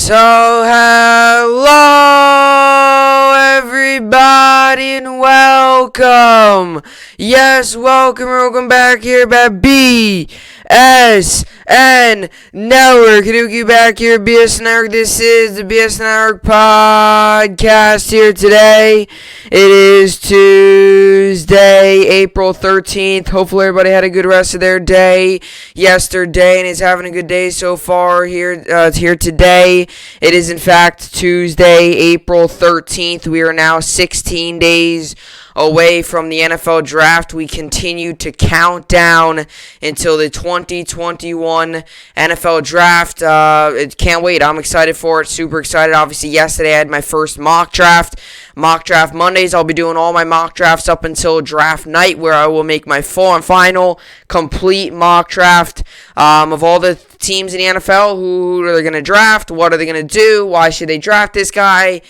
So, hello everybody and welcome. Yes, welcome back here at BSN Network. Kaduki back here at BSN Network. This is the BSN Network podcast here today. It is Tuesday, April 13th. Hopefully everybody had a good rest of their day yesterday and is having a good day so far here today. It is in fact Tuesday, April 13th. We are now 16 days away from the NFL draft. We continue to count down until the 2021 NFL draft. Can't wait. I'm excited for it. Super excited. Obviously, yesterday I had my first mock draft. Mock draft Mondays. I'll be doing all my mock drafts up until draft night, where I will make my full and final complete mock draft of all the teams in the NFL. Who are they going to draft? What are they going to do? Why should they draft this guy?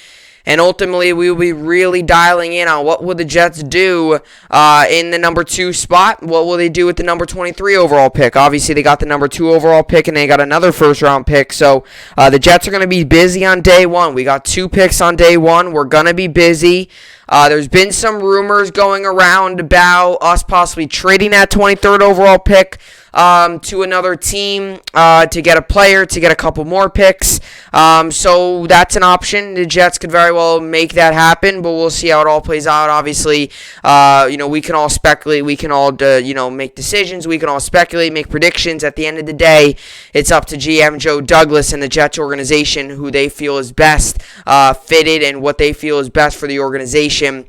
And ultimately, we will be really dialing in on what will the Jets do in the number 2 spot. What will they do with the number 23 overall pick? Obviously, they got the number 2 overall pick, and they got another first-round pick. So, the Jets are going to be busy on day 1. We got 2 picks on day 1. We're going to be busy. There's been some rumors going around about us possibly trading that 23rd overall pick to another team to get a player, to get a couple more picks. So that's an option. The Jets could very well make that happen, but we'll see how it all plays out. Obviously, we can all speculate. We can all, make decisions. We can all speculate, make predictions. At the end of the day, it's up to GM Joe Douglas and the Jets organization who they feel is best fitted and what they feel is best for the organization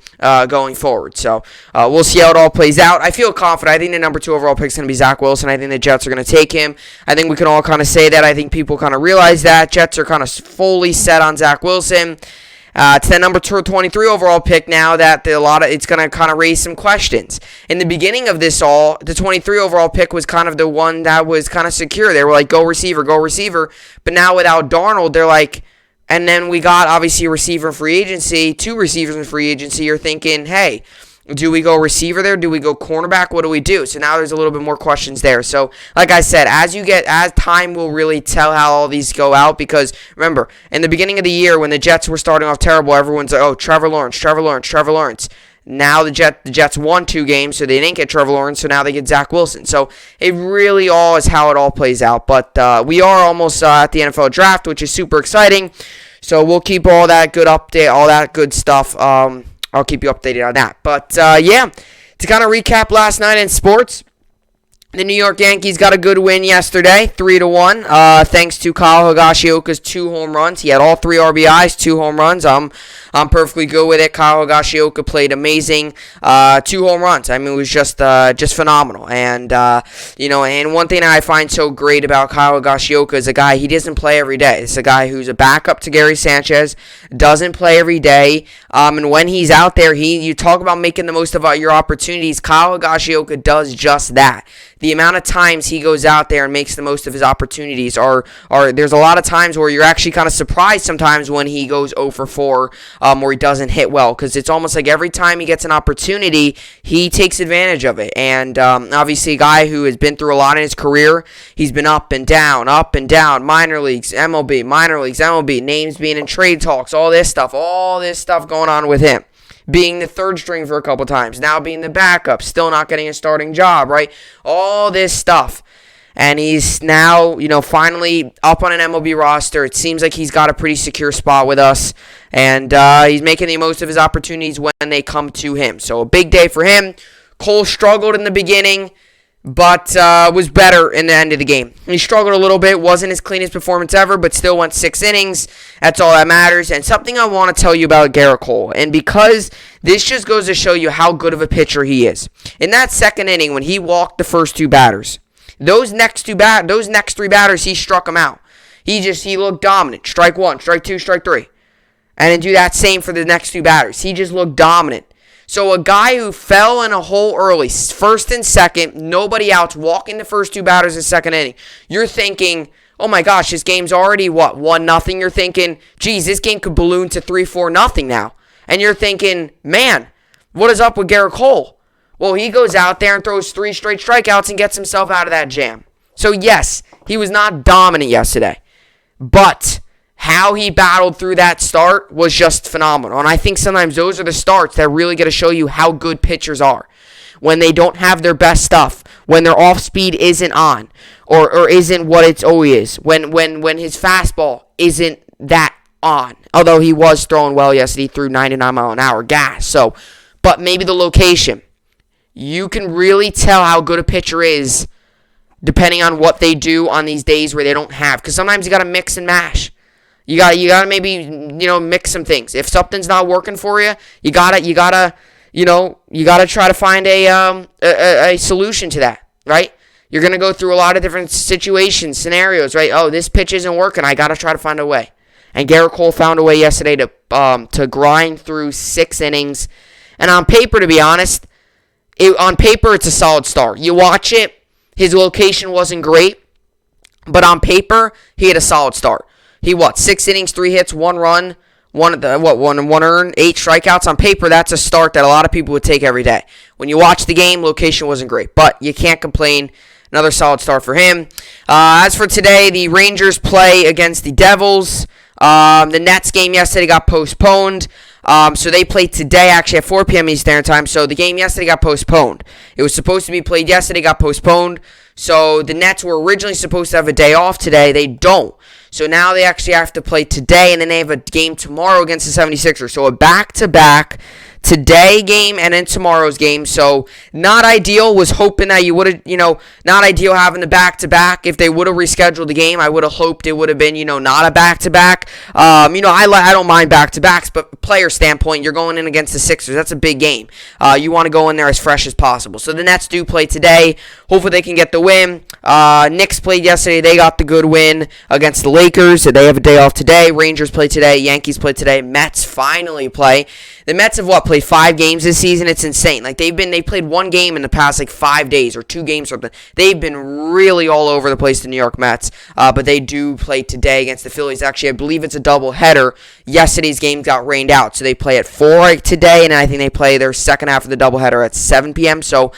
going forward. So we'll see how it all plays out. I feel confident. I think the number 2 overall pick is going to be Zack Wilson. I think the Jets are going to take him. I think we can all kind of say that. I think people kind of realize that. Jets are kind of fully set on Zack Wilson. It's that number 23 overall pick now that it's going to kind of raise some questions. In the beginning of this all, the 23 overall pick was kind of the one that was kind of secure. They were like, go receiver. But now without Darnold, they're like, and then we got obviously a receiver in free agency, 2 receivers in free agency. You're thinking, hey, do we go receiver there? Do we go cornerback? What do we do? So now there's a little bit more questions there. So like I said, as time will really tell how all these go out, because remember, in the beginning of the year when the Jets were starting off terrible, everyone's like, oh, Trevor Lawrence. Now the Jets won 2 games, so they didn't get Trevor Lawrence, so now they get Zack Wilson. So it really all is how it all plays out. But we are almost at the NFL draft, which is super exciting. So we'll keep all that good update, all that good stuff. I'll keep you updated on that. But, to kind of recap last night in sports, the New York Yankees got a good win yesterday, 3-1, thanks to Kyle Higashioka's 2 home runs. He had all 3 RBIs, 2 home runs. I'm perfectly good with it. Kyle Higashioka played amazing. 2 home runs. I mean, it was just phenomenal. And, and one thing I find so great about Kyle Higashioka is a guy, he doesn't play every day. It's a guy who's a backup to Gary Sanchez, doesn't play every day. And when he's out there, you talk about making the most of your opportunities. Kyle Higashioka does just that. The amount of times he goes out there and makes the most of his opportunities are there's a lot of times where you're actually kind of surprised sometimes when he goes 0 for 4 or he doesn't hit well, because it's almost like every time he gets an opportunity, he takes advantage of it. And obviously a guy who has been through a lot in his career. He's been up and down, minor leagues, MLB, names being in trade talks, all this stuff going on with him. Being the 3rd string for a couple times, now being the backup, still not getting a starting job, right? All this stuff. And he's now, finally up on an MLB roster. It seems like he's got a pretty secure spot with us. And he's making the most of his opportunities when they come to him. So a big day for him. Cole struggled in the beginning, but was better in the end of the game. He struggled a little bit, wasn't his cleanest performance ever, but still went 6 innings. That's all that matters. And something I want to tell you about Garrett Cole, and because this just goes to show you how good of a pitcher he is. In that 2nd inning, when he walked the first 2 batters, those next 3 batters, he struck them out. He looked dominant. Strike 1, strike 2, strike 3. And then do that same for the next 2 batters. He just looked dominant. So a guy who fell in a hole early, 1st and 2nd, nobody outs, walking the first 2 batters in 2nd inning. You're thinking, oh my gosh, this game's already, 1-0? You're thinking, geez, this game could balloon to 3-4-0 now. And you're thinking, man, what is up with Garrett Cole? Well, he goes out there and throws 3 straight strikeouts and gets himself out of that jam. So yes, he was not dominant yesterday. But how he battled through that start was just phenomenal. And I think sometimes those are the starts that really get to show you how good pitchers are. When they don't have their best stuff, when their off speed isn't on, or isn't what it's always is, when his fastball isn't that on. Although he was throwing well yesterday, he threw 99-mile-an-hour gas. So, but maybe the location. You can really tell how good a pitcher is depending on what they do on these days where they don't have. Because sometimes you got to mix and mash. You gotta maybe mix some things. If something's not working for you, you gotta try to find a solution to that, right? You're gonna go through a lot of different situations, scenarios, right? Oh, this pitch isn't working. I gotta try to find a way. And Garrett Cole found a way yesterday to grind through 6 innings. And on paper, to be honest, it's a solid start. You watch it, his location wasn't great, but on paper, he had a solid start. He 6 innings, 3 hits, 1 run, one earned, 8 strikeouts. On paper, that's a start that a lot of people would take every day. When you watch the game, location wasn't great, but you can't complain. Another solid start for him. As for today, the Rangers play against the Devils. The Nets game yesterday got postponed. So they played today, actually, at 4 p.m. Eastern Time. So the game yesterday got postponed. It was supposed to be played yesterday, got postponed. So the Nets were originally supposed to have a day off today. They don't. So now they actually have to play today, and then they have a game tomorrow against the 76ers. So a back-to-back today game and then tomorrow's game. So not ideal. Was hoping that you would have, not ideal having the back-to-back. If they would have rescheduled the game, I would have hoped it would have been, not a back-to-back. I don't mind back-to-backs, but player standpoint, you're going in against the Sixers. That's a big game. You want to go in there as fresh as possible. So the Nets do play today. Hopefully they can get the win. Knicks played yesterday. They got the good win against the Lakers. So they have a day off today. Rangers play today. Yankees play today. Mets finally play. The Mets have played 5 games this season. It's insane. They played 1 game in the past 5 days or 2 games or something. They've been really all over the place, the New York Mets. But they do play today against the Phillies. Actually, I believe it's a doubleheader. Yesterday's game got rained out, so they play at 4 today, and I think they play their second half of the doubleheader at 7 p.m. So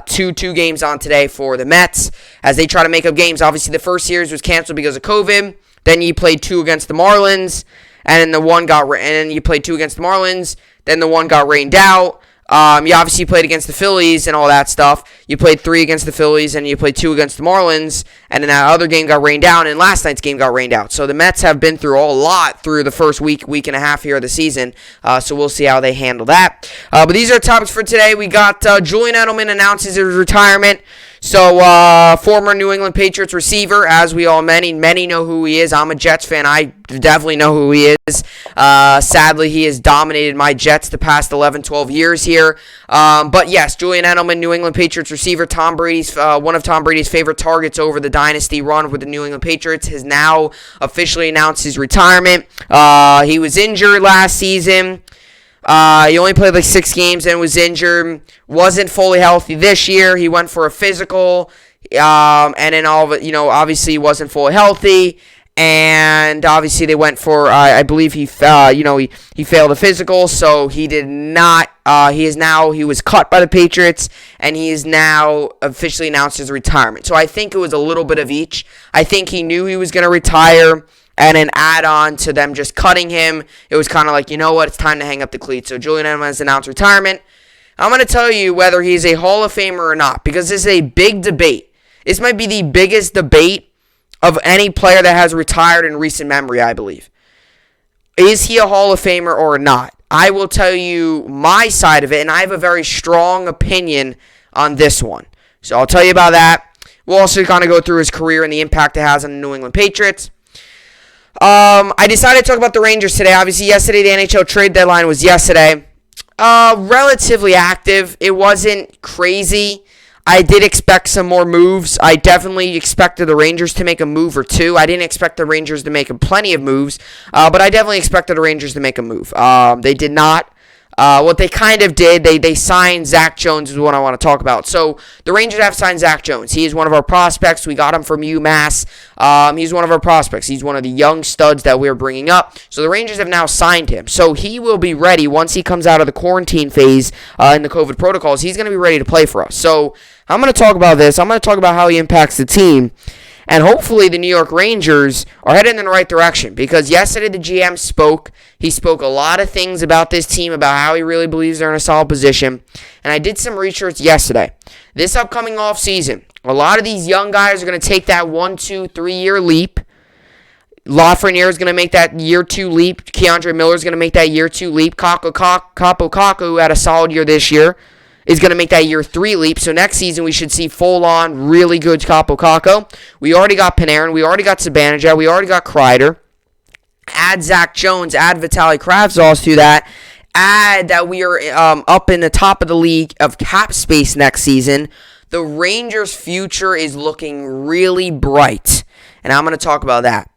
two games on today for the Mets as they try to make up games. Obviously, the first series was canceled because of COVID. Then you played 2 against the Marlins. And then you played 2 against the Marlins. Then the 1 got rained out. You obviously played against the Phillies and all that stuff. You played 3 against the Phillies, and you played 2 against the Marlins. And then that other game got rained out, and last night's game got rained out. So the Mets have been through a lot through the first week and a half here of the season. So we'll see how they handle that. But these are topics for today. We got Julian Edelman announces his retirement. So, former New England Patriots receiver, as we all, many know who he is. I'm a Jets fan. I definitely know who he is. Sadly, he has dominated my Jets the past 11, 12 years here. But yes, Julian Edelman, New England Patriots receiver, one of Tom Brady's favorite targets over the dynasty run with the New England Patriots, has now officially announced his retirement. He was injured last season. He only played 6 games and was injured. Wasn't fully healthy this year. He went for a physical, and then obviously he wasn't fully healthy. And obviously they went for, I believe he failed a physical, so he did not. He was cut by the Patriots, and he is now officially announced his retirement. So I think it was a little bit of each. I think he knew he was going to retire. And then add on to them just cutting him, it was kind of it's time to hang up the cleats. So Julian Edelman has announced retirement. I'm going to tell you whether he's a Hall of Famer or not, because this is a big debate. This might be the biggest debate of any player that has retired in recent memory, I believe. Is he a Hall of Famer or not? I will tell you my side of it, and I have a very strong opinion on this one. So I'll tell you about that. We'll also kind of go through his career and the impact it has on the New England Patriots. I decided to talk about the Rangers today. Obviously, yesterday, the NHL trade deadline was yesterday. Relatively active. It wasn't crazy. I did expect some more moves. I definitely expected the Rangers to make a move or 2. I didn't expect the Rangers to make plenty of moves, but I definitely expected the Rangers to make a move. They did not. What they kind of did, they signed Zack Jones is what I want to talk about. So the Rangers have signed Zack Jones. He is one of our prospects. We got him from UMass. He's one of our prospects. He's one of the young studs that we're bringing up. So the Rangers have now signed him. So he will be ready once he comes out of the quarantine phase in the COVID protocols. He's going to be ready to play for us. So I'm going to talk about this. I'm going to talk about how he impacts the team. And hopefully the New York Rangers are heading in the right direction, because yesterday the GM spoke. He spoke a lot of things about this team, about how he really believes they're in a solid position. And I did some research yesterday. This upcoming offseason, a lot of these young guys are going to take that 1, 2, 3 year leap. Lafreniere is going to make that year 2 leap. Keandre Miller is going to make that year 2 leap. Kaapo Kakko, who had a solid year this year, is going to make that year 3 leap. So next season we should see full-on, really good Kaapo Kakko. We already got Panarin. We already got Zibanejad. We already got Kreider. Add Zack Jones. Add Vitaly Kravtsov to that. Add that we are up in the top of the league of cap space next season. The Rangers' future is looking really bright. And I'm going to talk about that.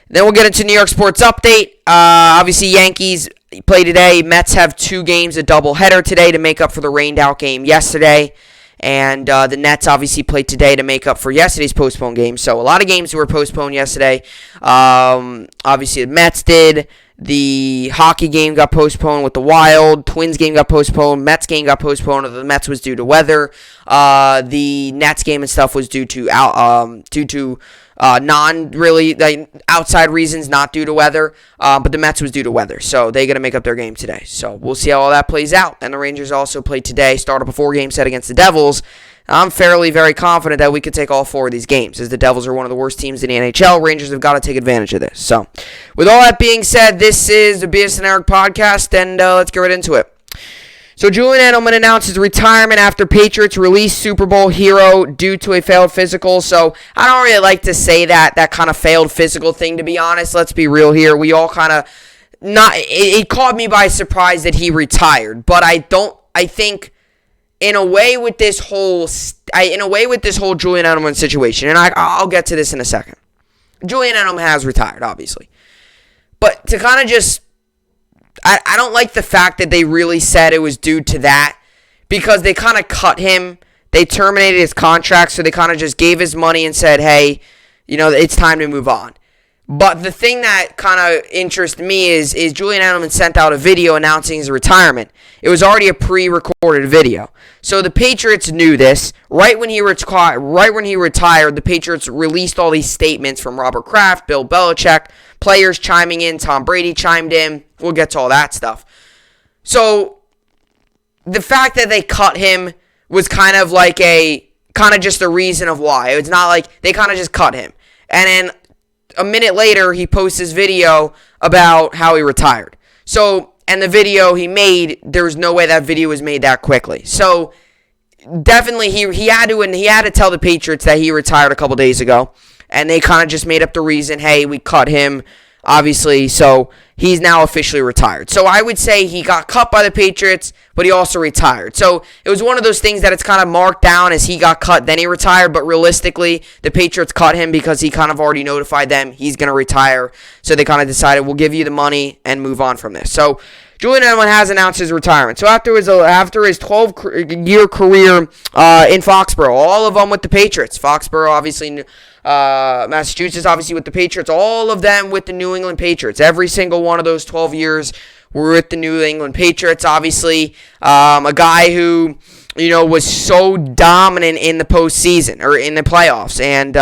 Then we'll get into New York Sports Update. Obviously, Yankees play today. Mets have 2 games, a doubleheader today to make up for the rained-out game yesterday. And the Nets obviously played today to make up for yesterday's postponed game. So a lot of games were postponed yesterday. Obviously, the Mets did. The hockey game got postponed with the Wild. Twins game got postponed. Mets game got postponed. The Mets was due to weather. The Nets game and stuff was due to outside reasons, not due to weather. But the Mets was due to weather, so they're going to make up their game today. So we'll see how all that plays out. And the Rangers also played today, start up a 4-game set against the Devils. I'm very confident that we could take all 4 of these games, as the Devils are one of the worst teams in the NHL. Rangers have got to take advantage of this. So, with all that being said, this is the BSN podcast, and let's get right into it. So, Julian Edelman announced his retirement after Patriots released Super Bowl hero due to a failed physical. So, I don't really like to say that kind of failed physical thing, to be honest. Let's be real here. We all kind of, it caught me by surprise that he retired. But I think, in a way with this whole Julian Edelman situation, and I'll get to this in a second. Julian Edelman has retired, obviously. But to kind of just, I don't like the fact that they really said it was due to that, because they kind of cut him. They terminated his contract, so they kind of just gave his money and said, hey, it's time to move on. But the thing that kind of interests me is Julian Edelman sent out a video announcing his retirement. It was already a pre-recorded video. So the Patriots knew this. Right when he retired, the Patriots released all these statements from Robert Kraft, Bill Belichick, players chiming in, Tom Brady chimed in. We'll get to all that stuff. So the fact that they cut him was kind of just a reason of why. It's not like they kind of just cut him. And then a minute later, he posts his video about how he retired. So, and the video he made, there was no way that video was made that quickly. So, definitely, he had to tell the Patriots that he retired a couple days ago. And they kind of just made up the reason, hey, we cut him, obviously, so he's now officially retired. So I would say he got cut by the Patriots, but he also retired. So it was one of those things that it's kind of marked down as he got cut, then he retired, but realistically, the Patriots cut him because he kind of already notified them he's going to retire. So they kind of decided, we'll give you the money and move on from this. So Julian Edelman has announced his retirement. So after his 12-year career in Foxborough, all of them with the Patriots. Foxborough, obviously, Massachusetts, obviously with the Patriots. All of them with the New England Patriots. Every single one of those 12 years were with the New England Patriots. Obviously, a guy who was so dominant in the postseason or in the playoffs, and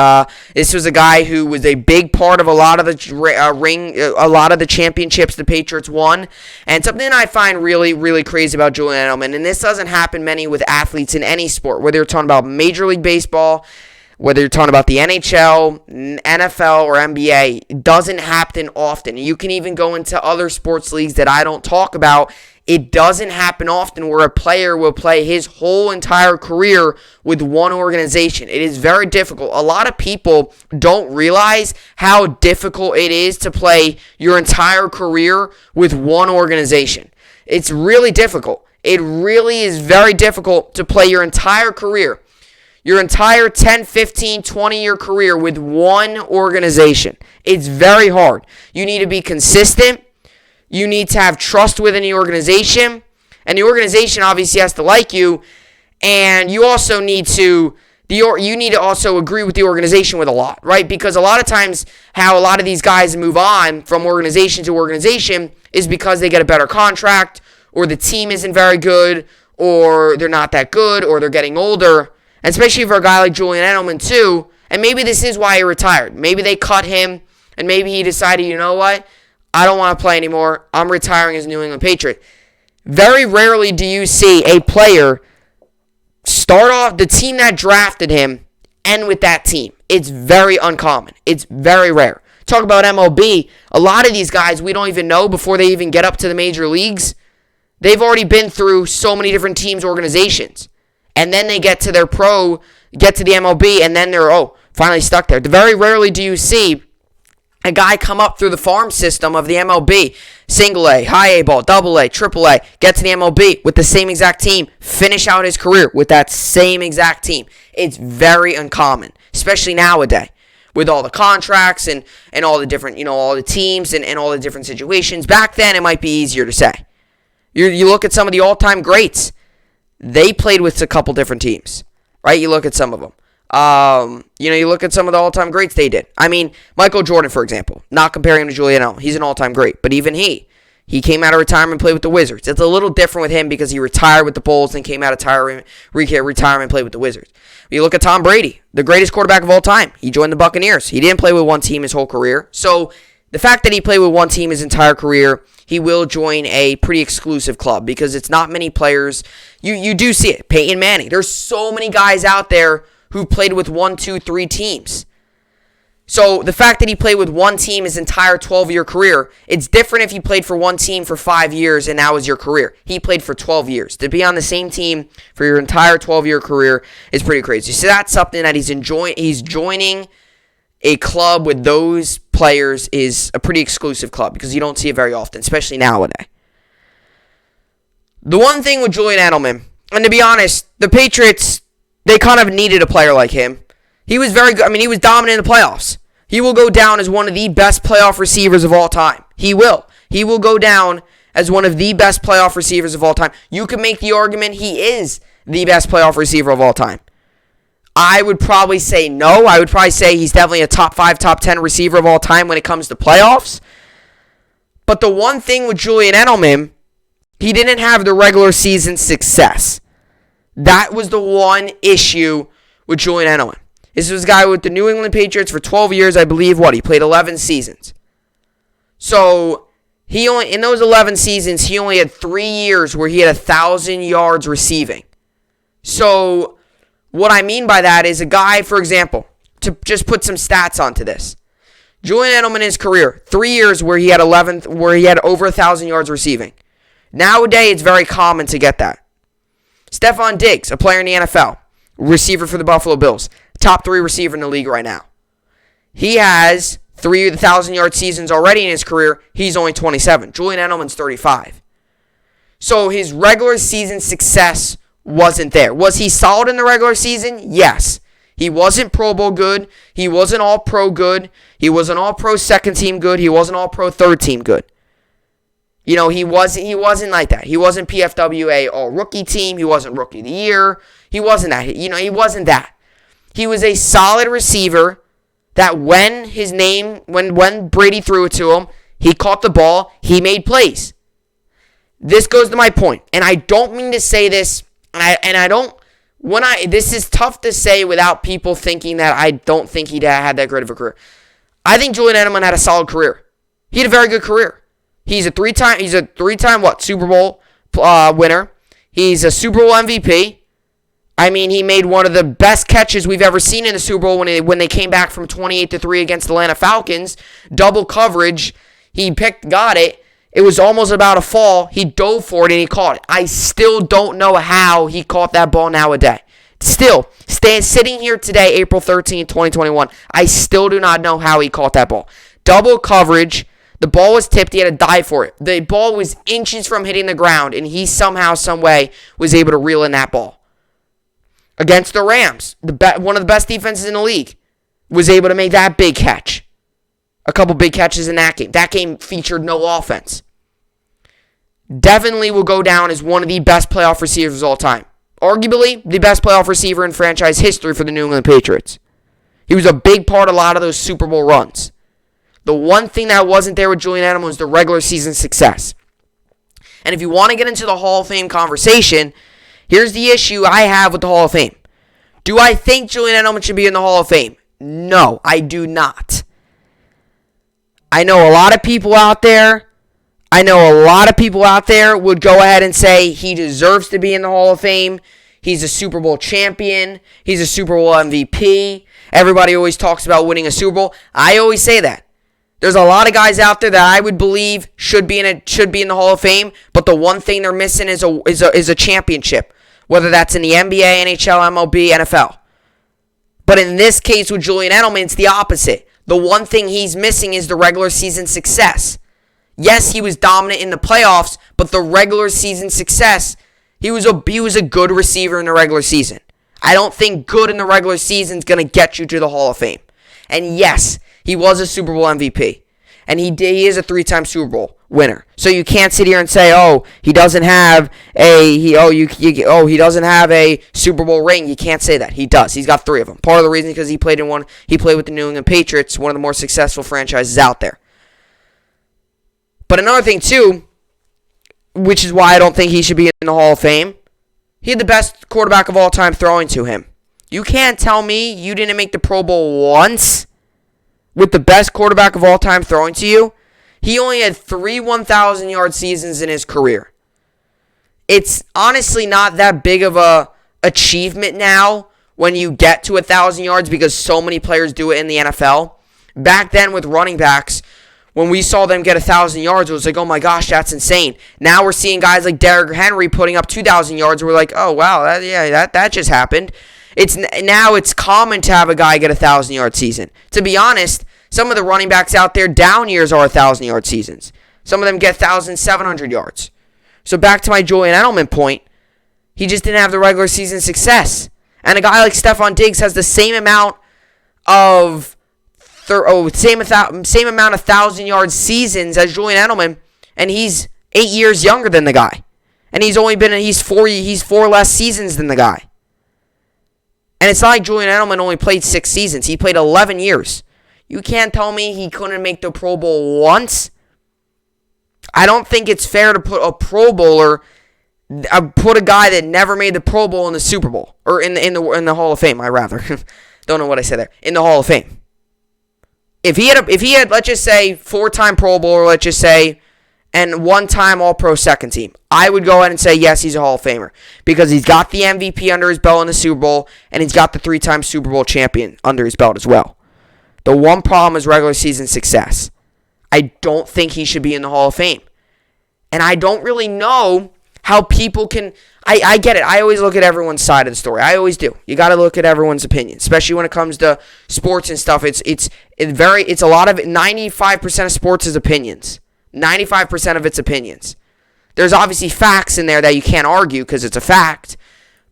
this was a guy who was a big part of a lot of the championships the Patriots won. And something I find really, really crazy about Julian Edelman, and this doesn't happen many with athletes in any sport, whether you're talking about Major League Baseball, whether you're talking about the NHL, NFL, or NBA, it doesn't happen often. You can even go into other sports leagues that I don't talk about. It doesn't happen often where a player will play his whole entire career with one organization. It is very difficult. A lot of people don't realize how difficult it is to play your entire career with one organization. It's really difficult. It really is very difficult to play your entire career, your entire 10, 15, 20-year career with one organization. It's very hard. You need to be consistent. You need to have trust within the organization, and the organization obviously has to like you, and you also need to also agree with the organization with a lot, right? Because a lot of times how a lot of these guys move on from organization to organization is because they get a better contract, or the team isn't very good, or they're not that good, or they're getting older. And especially for a guy like Julian Edelman too, And maybe this is why he retired. Maybe they cut him, and maybe he decided, you know what? I don't want to play anymore. I'm retiring as a New England Patriot. Very rarely do you see a player start off the team that drafted him end with that team. It's very uncommon. It's very rare. Talk about MLB. A lot of these guys we don't even know before they even get up to the major leagues. They've already been through so many different teams, organizations. And then they get to their get to the MLB, and then they're, finally stuck there. Very rarely do you see a guy come up through the farm system of the MLB, single A, high A ball, double A, triple A, get to the MLB with the same exact team, finish out his career with that same exact team. It's very uncommon, especially nowadays, with all the contracts and all the different, all the teams and all the different situations. Back then, it might be easier to say. You look at some of the all-time greats. They played with a couple different teams, right? You look at some of them. You look at some of the all-time greats they did. I mean, Michael Jordan, for example. Not comparing him to Julian Edelman. He's an all-time great. But even he came out of retirement and played with the Wizards. It's a little different with him because he retired with the Bulls and came out of retirement and played with the Wizards. You look at Tom Brady, the greatest quarterback of all time. He joined the Buccaneers. He didn't play with one team his whole career. So the fact that he played with one team his entire career, he will join a pretty exclusive club because it's not many players. You do see it. Peyton Manning. There's so many guys out there who played with 1, 2, 3 teams. So the fact that he played with one team his entire 12-year career, it's different if you played for one team for 5 years and that was your career. He played for 12 years. To be on the same team for your entire 12-year career is pretty crazy. So that's something that he's joining a club with those players is a pretty exclusive club because you don't see it very often, especially nowadays. The one thing with Julian Edelman, and to be honest, the Patriots, they kind of needed a player like him. He was very good. I mean, he was dominant in the playoffs. He will go down as one of the best playoff receivers of all time. He will. He will go down as one of the best playoff receivers of all time. You can make the argument he is the best playoff receiver of all time. I would probably say no. I would probably say he's definitely a top 5, top 10 receiver of all time when it comes to playoffs. But the one thing with Julian Edelman, he didn't have the regular season success. That was the one issue with Julian Edelman. This was a guy with the New England Patriots for 12 years, I believe. He played 11 seasons. So, in those 11 seasons, he only had 3 years where he had 1,000 yards receiving. So, what I mean by that is a guy, for example, to just put some stats onto this. Julian Edelman in his career, 3 years where he had over 1,000 yards receiving. Nowadays, it's very common to get that. Stephon Diggs, a player in the NFL, receiver for the Buffalo Bills, top 3 receiver in the league right now. He has 3 1,000-yard seasons already in his career. He's only 27. Julian Edelman's 35. So his regular season success wasn't there. Was he solid in the regular season? Yes. He wasn't Pro Bowl good. He wasn't All-Pro good. He wasn't All-Pro second team good. He wasn't All-Pro third team good. He wasn't like that. He wasn't PFWA All-Rookie team. He wasn't Rookie of the Year. He wasn't that. He wasn't that. He was a solid receiver that when Brady threw it to him, he caught the ball, he made plays. This goes to my point, and I don't mean to say this, this is tough to say without people thinking that I don't think he had that great of a career. I think Julian Edelman had a solid career. He had a very good career. He's a three-time Super Bowl winner. He's a Super Bowl MVP. I mean, he made one of the best catches we've ever seen in the Super Bowl when they came back from 28-3 against the Atlanta Falcons. Double coverage. He got it. It was almost about a fall. He dove for it and he caught it. I still don't know how he caught that ball nowadays. Still, sitting here today, April 13, 2021, I still do not know how he caught that ball. Double coverage. The ball was tipped. He had to dive for it. The ball was inches from hitting the ground, and he somehow, some way, was able to reel in that ball. Against the Rams, one of the best defenses in the league, was able to make that big catch. A couple big catches in that game. That game featured no offense. Definitely will go down as one of the best playoff receivers of all time. Arguably, the best playoff receiver in franchise history for the New England Patriots. He was a big part of a lot of those Super Bowl runs. The one thing that wasn't there with Julian Edelman was the regular season success. And if you want to get into the Hall of Fame conversation, here's the issue I have with the Hall of Fame. Do I think Julian Edelman should be in the Hall of Fame? No, I do not. I know a lot of people out there would go ahead and say he deserves to be in the Hall of Fame. He's a Super Bowl champion. He's a Super Bowl MVP. Everybody always talks about winning a Super Bowl. I always say that. There's a lot of guys out there that I would believe should be in the Hall of Fame, but the one thing they're missing is a championship, whether that's in the NBA, NHL, MLB, NFL. But in this case with Julian Edelman, it's the opposite. The one thing he's missing is the regular season success. Yes, he was dominant in the playoffs, but the regular season success, he was a good receiver in the regular season. I don't think good in the regular season is going to get you to the Hall of Fame. And yes, he was a Super Bowl MVP. And he is a 3-time Super Bowl winner. So you can't sit here and say, he doesn't have he doesn't have a Super Bowl ring. You can't say that. He does. He's got 3 of them. Part of the reason because he played with the New England Patriots, one of the more successful franchises out there. But another thing too, which is why I don't think he should be in the Hall of Fame, he had the best quarterback of all time throwing to him. You can't tell me you didn't make the Pro Bowl once with the best quarterback of all time throwing to you. He only had 3 1,000-yard seasons in his career. It's honestly not that big of a achievement now when you get to 1,000 yards because so many players do it in the NFL. Back then with running backs, when we saw them get 1,000 yards, it was like, oh my gosh, that's insane. Now we're seeing guys like Derrick Henry putting up 2,000 yards. We're like, oh wow, that just happened. It's common to have a guy get 1,000-yard season. To be honest, some of the running backs out there down years are 1,000-yard seasons. Some of them get 1,700 yards. So back to my Julian Edelman point, he just didn't have the regular season success. And a guy like Stephon Diggs has the same amount of 1,000-yard seasons as Julian Edelman, and he's 8 years younger than the guy. And he's 4 less seasons than the guy. And it's not like Julian Edelman only played 6 seasons. He played 11 years. You can't tell me he couldn't make the Pro Bowl once. I don't think it's fair to put a Pro Bowler, put a guy that never made the Pro Bowl in the Super Bowl, or in the Hall of Fame. I rather don't know what I said there. In the Hall of Fame. If he had, let's just say, 4-time Pro Bowler, let's just say, and 1-time All-Pro second team, I would go ahead and say, yes, he's a Hall of Famer. Because he's got the MVP under his belt in the Super Bowl, and he's got the 3-time Super Bowl champion under his belt as well. The one problem is regular season success. I don't think he should be in the Hall of Fame. And I don't really know how people can... I get it. I always look at everyone's side of the story. I always do. You got to look at everyone's opinion, especially when it comes to sports and stuff. It's a lot of 95% of sports is opinions. 95% of it's opinions. There's obviously facts in there that you can't argue because it's a fact,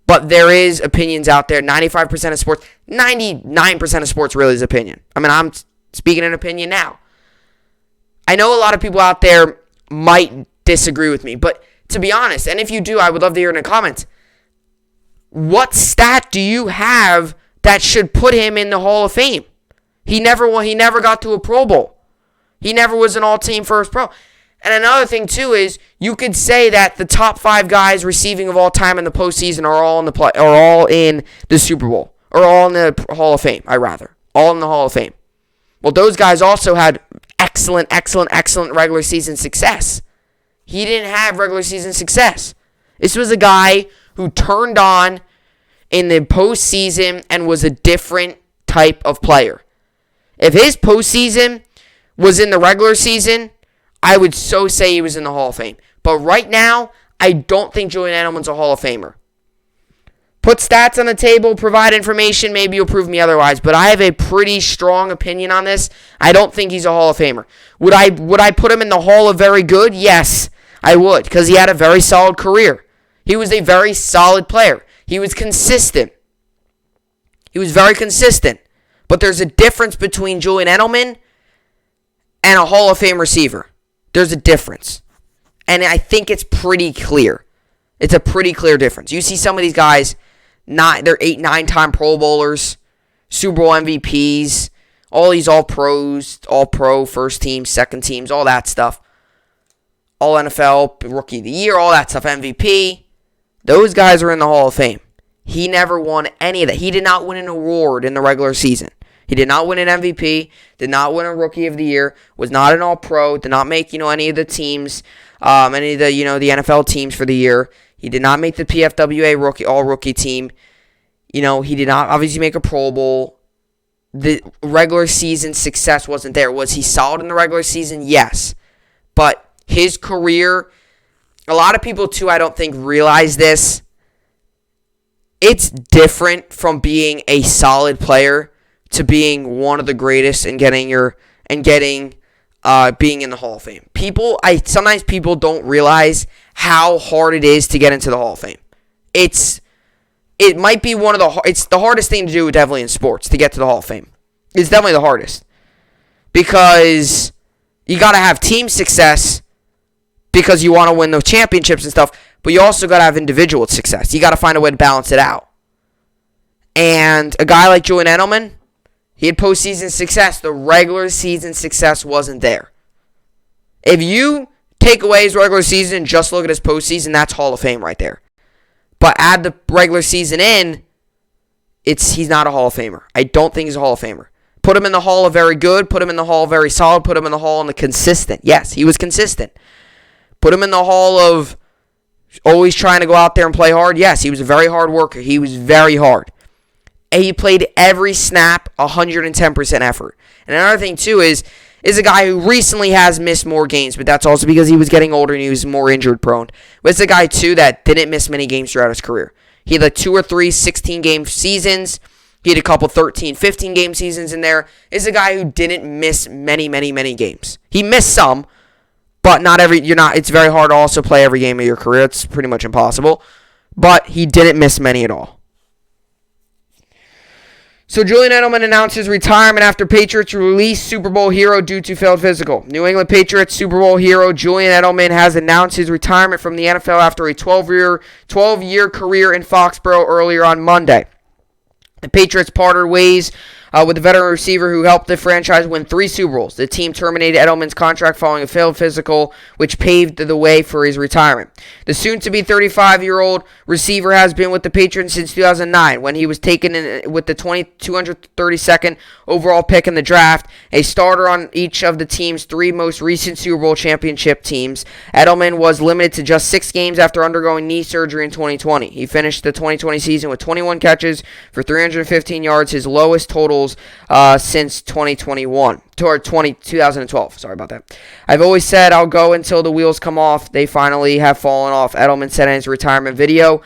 but there is opinions out there. 95% of sports, 99% of sports really is opinion. I mean, I'm speaking an opinion now. I know a lot of people out there might disagree with me, but to be honest, and if you do, I would love to hear it in the comments. What stat do you have that should put him in the Hall of Fame? He never got to a Pro Bowl. He never was an all-team first pro. And another thing, too, is you could say that the top 5 guys receiving of all time in the postseason are all in the Super Bowl. Or all in the Hall of Fame, all in the Hall of Fame. Well, those guys also had excellent regular season success. He didn't have regular season success. This was a guy who turned on in the postseason and was a different type of player. If his postseason was in the regular season, I would so say he was in the Hall of Fame. But right now, I don't think Julian Edelman's a Hall of Famer. Put stats on the table, provide information, maybe you'll prove me otherwise. But I have a pretty strong opinion on this. I don't think he's a Hall of Famer. Would I put him in the Hall of Very Good? Yes, I would, because he had a very solid career. He was a very solid player. He was consistent. He was very consistent. But there's a difference between Julian Edelman and a Hall of Fame receiver. There's a difference. And I think it's pretty clear. It's a pretty clear difference. You see some of these guys, they're 8, 9-time Pro Bowlers, Super Bowl MVPs, all these All-Pros, All-Pro, first team, second teams, all that stuff. All NFL, Rookie of the Year, all that stuff, MVP. Those guys are in the Hall of Fame. He never won any of that. He did not win an award in the regular season. He did not win an MVP, did not win a Rookie of the Year, was not an All-Pro, did not make, any of the teams, any of the, the NFL teams for the year. He did not make the PFWA All-Rookie team. He did not obviously make a Pro Bowl. The regular season success wasn't there. Was he solid in the regular season? Yes. But his career, a lot of people too, I don't think, realize this. It's different from being a solid player to being one of the greatest and being in the Hall of Fame. Sometimes people don't realize how hard it is to get into the Hall of Fame. It might be it's the hardest thing to do, definitely in sports, to get to the Hall of Fame. It's definitely the hardest. Because you got to have team success because you want to win those championships and stuff, but you also got to have individual success. You got to find a way to balance it out. And a guy like Julian Edelman, he had postseason success. The regular season success wasn't there. If you take away his regular season and just look at his postseason, that's Hall of Fame right there. But add the regular season in, he's not a Hall of Famer. I don't think he's a Hall of Famer. Put him in the Hall of very good, put him in the Hall of very solid, put him in the Hall of the consistent. Yes, he was consistent. Put him in the Hall of always trying to go out there and play hard. Yes, he was a very hard worker. He was very hard. And he played every snap 110% effort. And another thing, too, is a guy who recently has missed more games, but that's also because he was getting older and he was more injured prone. But it's a guy, too, that didn't miss many games throughout his career. He had 2 or 3 16-game seasons. He had a couple 13, 15-game seasons in there. It's a guy who didn't miss many, many, many games. He missed some, but it's very hard to also play every game of your career. It's pretty much impossible. But he didn't miss many at all. So Julian Edelman announced his retirement after Patriots released Super Bowl hero due to failed physical. New England Patriots Super Bowl hero Julian Edelman has announced his retirement from the NFL after a 12-year career in Foxborough earlier on Monday. The Patriots parted ways with the veteran receiver who helped the franchise win 3 Super Bowls. The team terminated Edelman's contract following a failed physical, which paved the way for his retirement. The soon-to-be 35-year-old receiver has been with the Patriots since 2009, when he was taken in with the 232nd overall pick in the draft, a starter on each of the team's 3 most recent Super Bowl championship teams. Edelman was limited to just 6 games after undergoing knee surgery in 2020. He finished the 2020 season with 21 catches for 315 yards, his lowest total since 2012. Sorry about that. I've always said I'll go until the wheels come off. They finally have fallen off, Edelman said in his retirement video.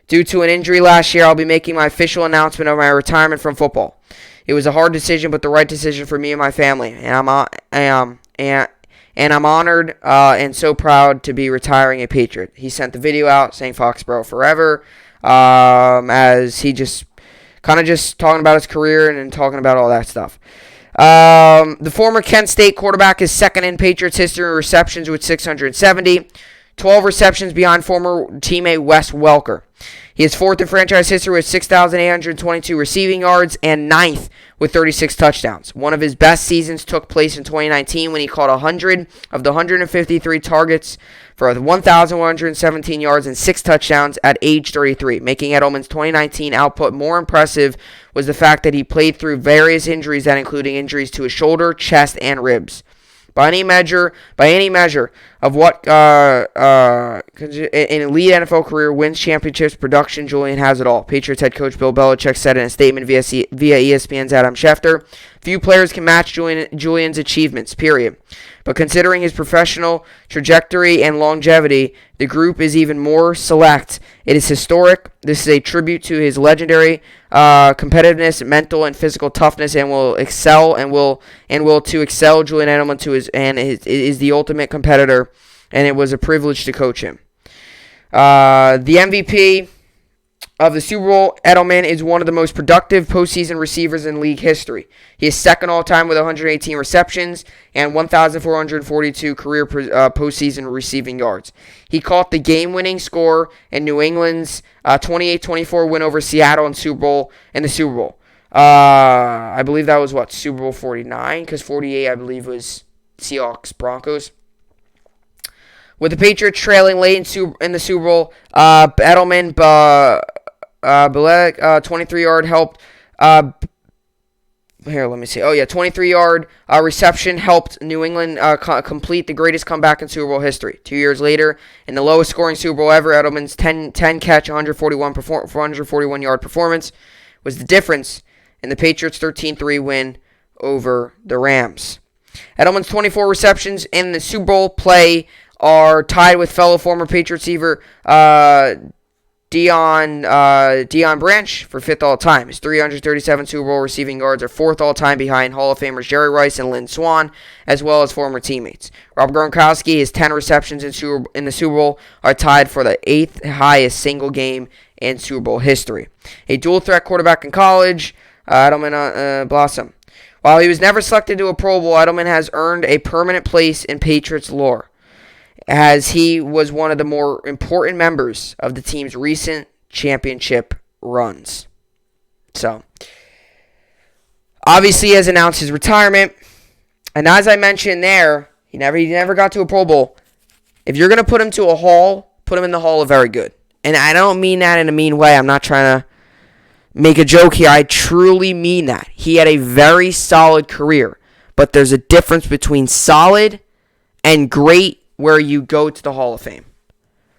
Due to an injury last year, I'll be making my official announcement of my retirement from football. It was a hard decision, but the right decision for me and my family. And I'm honored and so proud to be retiring a Patriot. He sent the video out saying Foxborough forever, as he just talking about his career and talking about all that stuff. The former Kent State quarterback is second in Patriots history in receptions with 670, 12 receptions behind former teammate Wes Welker. He is fourth in franchise history with 6,822 receiving yards and ninth with 36 touchdowns. One of his best seasons took place in 2019 when he caught 100 of the 153 targets for 1,117 yards and 6 touchdowns at age 33. Making Edelman's 2019 output more impressive was the fact that he played through various injuries that including injuries to his shoulder, chest, and ribs. By any measure of what an elite NFL career, wins championships, production, Julian has it all. Patriots head coach Bill Belichick said in a statement via ESPN's Adam Schefter, few players can match Julian's achievements, period. But considering his professional trajectory and longevity, the group is even more select. It is historic. This is a tribute to his legendary competitiveness, mental and physical toughness, and will excel Julian Edelman is the ultimate competitor, and it was a privilege to coach him. The MVP of the Super Bowl, Edelman is one of the most productive postseason receivers in league history. He is second all-time with 118 receptions and 1,442 career postseason receiving yards. He caught the game-winning score in New England's 28-24 win over Seattle in the Super Bowl. I believe that was Super Bowl 49, because 48 I believe was Seahawks-Broncos. With the Patriots trailing late in the Super Bowl, Edelman, 23-yard helped here, let me see. 23-yard reception helped New England complete the greatest comeback in Super Bowl history. 2 years later, in the lowest scoring Super Bowl ever, Edelman's 10-catch, 141-yard performance was the difference in the Patriots' 13-3 win over the Rams. Edelman's 24 receptions in the Super Bowl play are tied with fellow former Patriots receiver Deion Branch for 5th all-time. His 337 Super Bowl receiving yards are 4th all-time behind Hall of Famers Jerry Rice and Lynn Swann, as well as former teammates. Rob Gronkowski, his 10 receptions in the Super Bowl are tied for the 8th highest single game in Super Bowl history. A dual-threat quarterback in college, Edelman blossomed. While he was never selected to a Pro Bowl, Edelman has earned a permanent place in Patriots lore, as he was one of the more important members of the team's recent championship runs. So, obviously he has announced his retirement, and as I mentioned there, he never got to a Pro Bowl. If you're going to put him to a hall, put him in the Hall of Very Good. And I don't mean that in a mean way. I'm not trying to make a joke here. I truly mean that. He had a very solid career, but there's a difference between solid and great where you go to the Hall of Fame.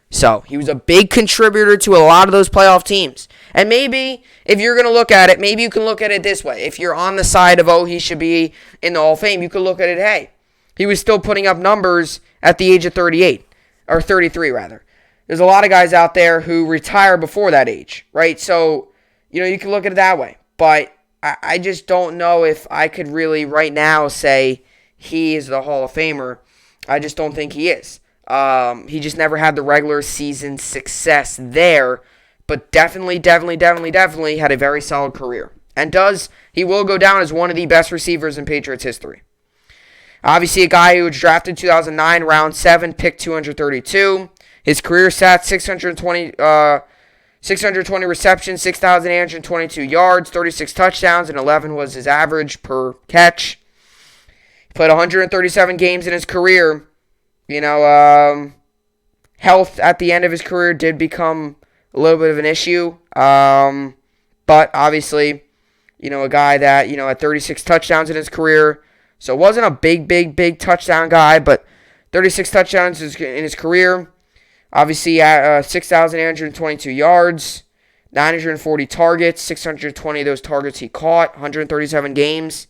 So, he was a big contributor to a lot of those playoff teams. And maybe, if you're going to look at it, maybe you can look at it this way. If you're on the side of, he should be in the Hall of Fame, you could look at it, hey, he was still putting up numbers at the age of 38, or 33 rather. There's a lot of guys out there who retire before that age, right? So, you can look at it that way. But I just don't know if I could really right now say he is the Hall of Famer. I just don't think he is. He just never had the regular season success there, but definitely had a very solid career. And he will go down as one of the best receivers in Patriots history. Obviously, a guy who was drafted 2009, round 7, pick 232. His career stats, 620 receptions, 6,822 yards, 36 touchdowns, and 11 was his average per catch. He played 137 games in his career. Health at the end of his career did become a little bit of an issue. But obviously, a guy that, had 36 touchdowns in his career. So it wasn't a big touchdown guy, but 36 touchdowns in his career. Obviously, 6,822 yards, 940 targets, 620 of those targets he caught, 137 games.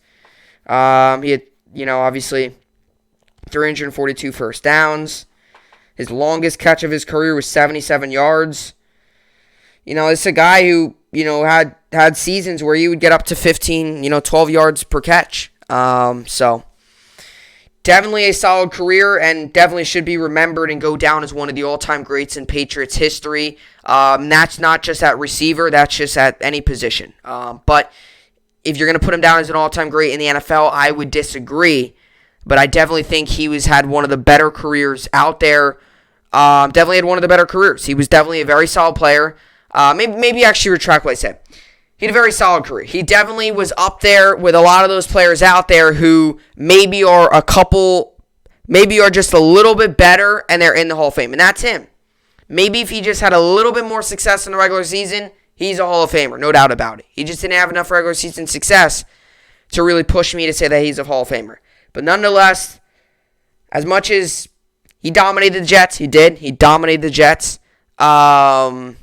He had, obviously 342 first downs. His longest catch of his career was 77 yards. It's a guy who, had seasons where he would get up to 15, 12 yards per catch. So definitely a solid career and definitely should be remembered and go down as one of the all-time greats in Patriots history. That's not just at receiver, that's just at any position. But if you're going to put him down as an all-time great in the NFL, I would disagree. But I definitely think he had one of the better careers out there. Definitely had one of the better careers. He was definitely a very solid player. Maybe actually retract what I said. He had a very solid career. He definitely was up there with a lot of those players out there who maybe are just a little bit better and they're in the Hall of Fame. And that's him. Maybe if he just had a little bit more success in the regular season, he's a Hall of Famer, no doubt about it. He just didn't have enough regular season success to really push me to say that he's a Hall of Famer. But nonetheless, as much as he dominated the Jets, he did. He dominated the Jets. And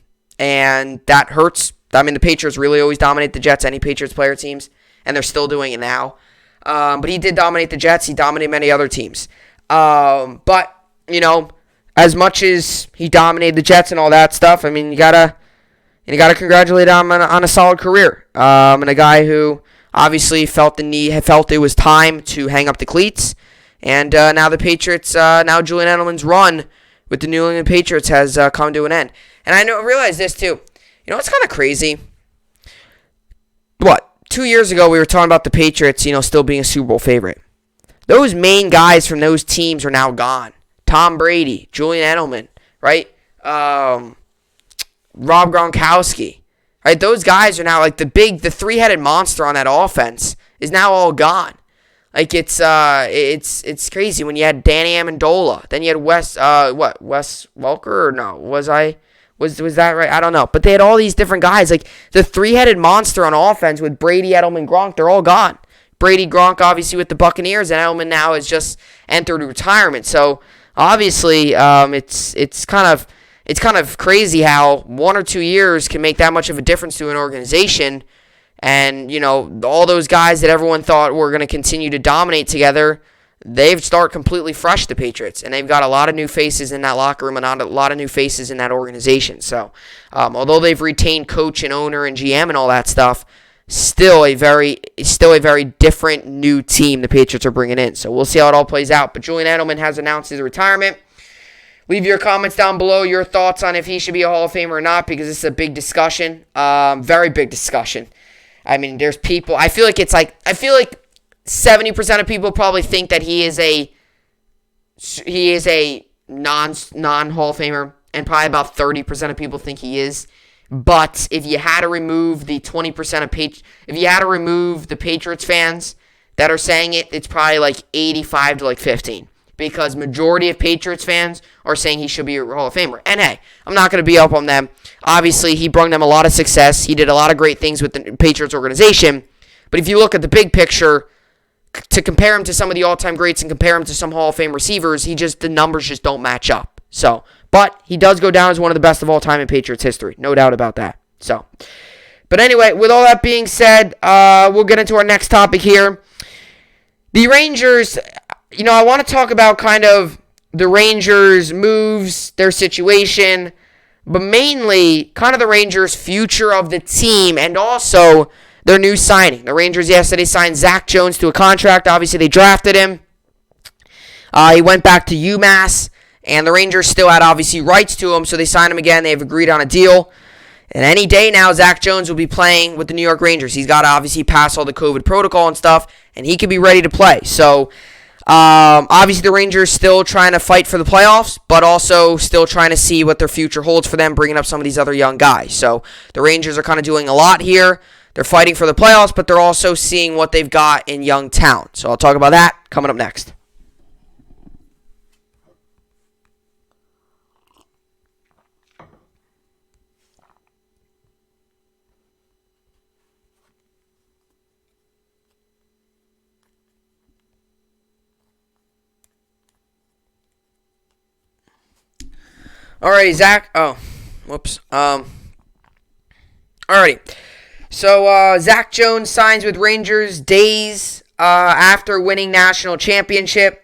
that hurts. I mean, the Patriots really always dominate the Jets, any Patriots player teams, and they're still doing it now. But he did dominate the Jets. He dominated many other teams. But, as much as he dominated the Jets and all that stuff, I mean, you gotta congratulate him on a solid career. And a guy who obviously felt it was time to hang up the cleats. And now the Patriots, now Julian Edelman's run with the New England Patriots has come to an end. And I realize this too. It's kind of crazy. 2 years ago we were talking about the Patriots, still being a Super Bowl favorite. Those main guys from those teams are now gone. Tom Brady, Julian Edelman, right? Rob Gronkowski, right? Those guys are now the three-headed monster on that offense is now all gone. It's crazy when you had Danny Amendola, then you had Wes Welker, or no, was that right? I don't know. But they had all these different guys. The three-headed monster on offense with Brady, Edelman, Gronk, they're all gone. Brady, Gronk, obviously with the Buccaneers, and Edelman now has just entered retirement. So obviously, it's kind of crazy how 1 or 2 years can make that much of a difference to an organization. And, all those guys that everyone thought were going to continue to dominate together, they've started completely fresh, the Patriots. And they've got a lot of new faces in that locker room and a lot of new faces in that organization. So, although they've retained coach and owner and GM and all that stuff, still a very different new team the Patriots are bringing in. So we'll see how it all plays out. But Julian Edelman has announced his retirement. Leave your comments down below, your thoughts on if he should be a Hall of Famer or not, because this is a big discussion, very big discussion. I mean, there's people. I feel like 70% of people probably think that he is a non Hall of Famer, and probably about 30% of people think he is. But if you had to remove the 20% of if you had to remove the Patriots fans that are saying it, it's probably like 85 to like 15. Because majority of Patriots fans are saying he should be a Hall of Famer. And hey, I'm not going to be up on them. Obviously, he brought them a lot of success. He did a lot of great things with the Patriots organization. But if you look at the big picture, to compare him to some of the all-time greats and compare him to some Hall of Fame receivers, the numbers just don't match up. So, but he does go down as one of the best of all time in Patriots history. No doubt about that. So, but anyway, with all that being said, we'll get into our next topic here. The Rangers, I want to talk about kind of the Rangers' moves, their situation, but mainly kind of the Rangers' future of the team and also their new signing. The Rangers yesterday signed Zack to a contract. Obviously, they drafted him. He went back to UMass, and the Rangers still had, obviously, rights to him, so they signed him again. They have agreed on a deal. And any day now, Zack Jones will be playing with the New York Rangers. He's got to obviously pass all the COVID protocol and stuff, and he could be ready to play. So, obviously, the Rangers still trying to fight for the playoffs, but also still trying to see what their future holds for them, bringing up some of these other young guys. So, the Rangers are kind of doing a lot here. They're fighting for the playoffs, but they're also seeing what they've got in young talent. So, I'll talk about that coming up next. Alrighty, Zach. Oh, whoops. Alrighty. So, Zack Jones signs with Rangers days after winning national championship.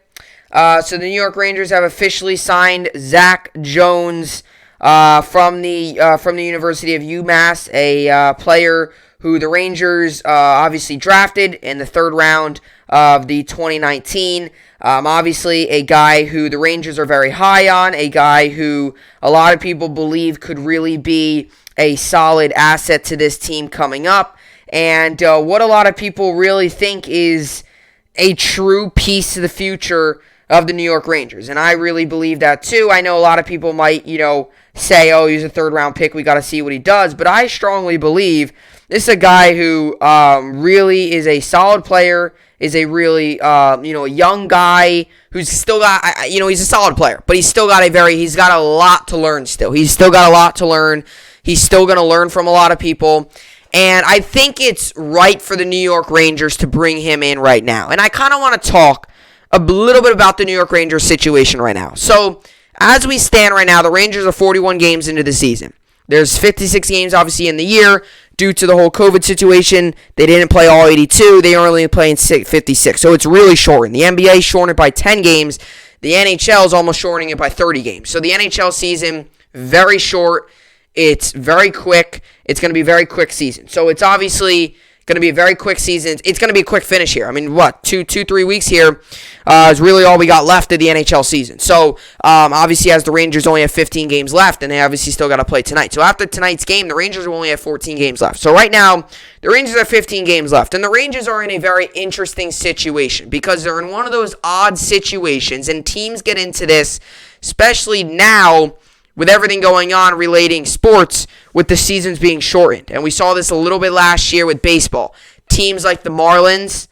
So, the New York Rangers have officially signed Zack Jones from the University of UMass, a player who the Rangers obviously drafted in the third round of the 2019. Obviously, a guy who the Rangers are very high on, a guy who a lot of people believe could really be a solid asset to this team coming up, and what a lot of people really think is a true piece of the future of the New York Rangers, and I really believe that too. I know a lot of people might, say, oh, he's a third-round pick, we got to see what he does, but I strongly believe this is a guy who really is a solid player, is a really, a young guy who's still got, he's a solid player, but he's got a lot to learn still. He's still got a lot to learn. He's still going to learn from a lot of people. And I think it's right for the New York Rangers to bring him in right now. And I kind of want to talk a little bit about the New York Rangers situation right now. So, as we stand right now, the Rangers are 41 games into the season. There's 56 games, obviously, in the year. Due to the whole COVID situation, they didn't play all 82. They are only playing 56. So, it's really shortened. The NBA shortened it by 10 games. The NHL is almost shortening it by 30 games. So, the NHL season, very short. It's very quick. It's going to be a very quick season. So it's obviously going to be a very quick season. It's going to be a quick finish here. I mean, 3 weeks here is really all we got left of the NHL season. So obviously, as the Rangers only have 15 games left, and they obviously still got to play tonight. So after tonight's game, the Rangers will only have 14 games left. So right now, the Rangers have 15 games left. And the Rangers are in a very interesting situation because they're in one of those odd situations, and teams get into this, especially now, with everything going on relating sports, with the seasons being shortened. And we saw this a little bit last year with baseball. Teams like the Marlins,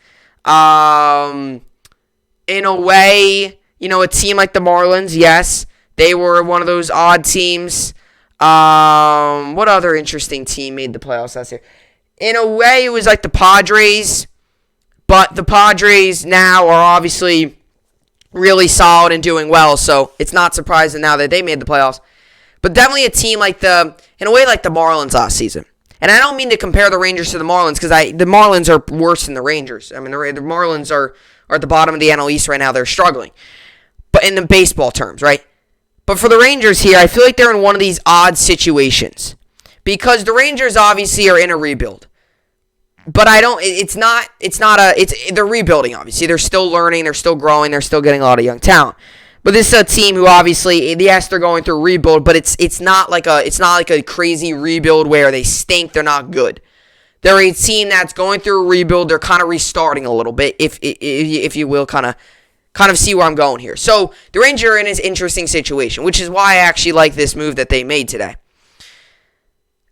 in a way, a team like the Marlins, yes, they were one of those odd teams. What other interesting team made the playoffs last year? In a way, it was like the Padres. But the Padres now are obviously really solid and doing well, so it's not surprising now that they made the playoffs. But definitely a team in a way like the Marlins last season. And I don't mean to compare the Rangers to the Marlins, because the Marlins are worse than the Rangers. I mean, the Marlins are at the bottom of the NL East right now. They're struggling. But in the baseball terms, right? But for the Rangers here, I feel like they're in one of these odd situations. Because the Rangers obviously are in a rebuild. But they're rebuilding, obviously. They're still learning, they're still growing, they're still getting a lot of young talent. But this is a team who obviously, yes, they're going through a rebuild, but it's not like a crazy rebuild where they stink, they're not good. They're a team that's going through a rebuild, they're kind of restarting a little bit, if you will, kind of see where I'm going here. So the Rangers are in this interesting situation, which is why I actually like this move that they made today.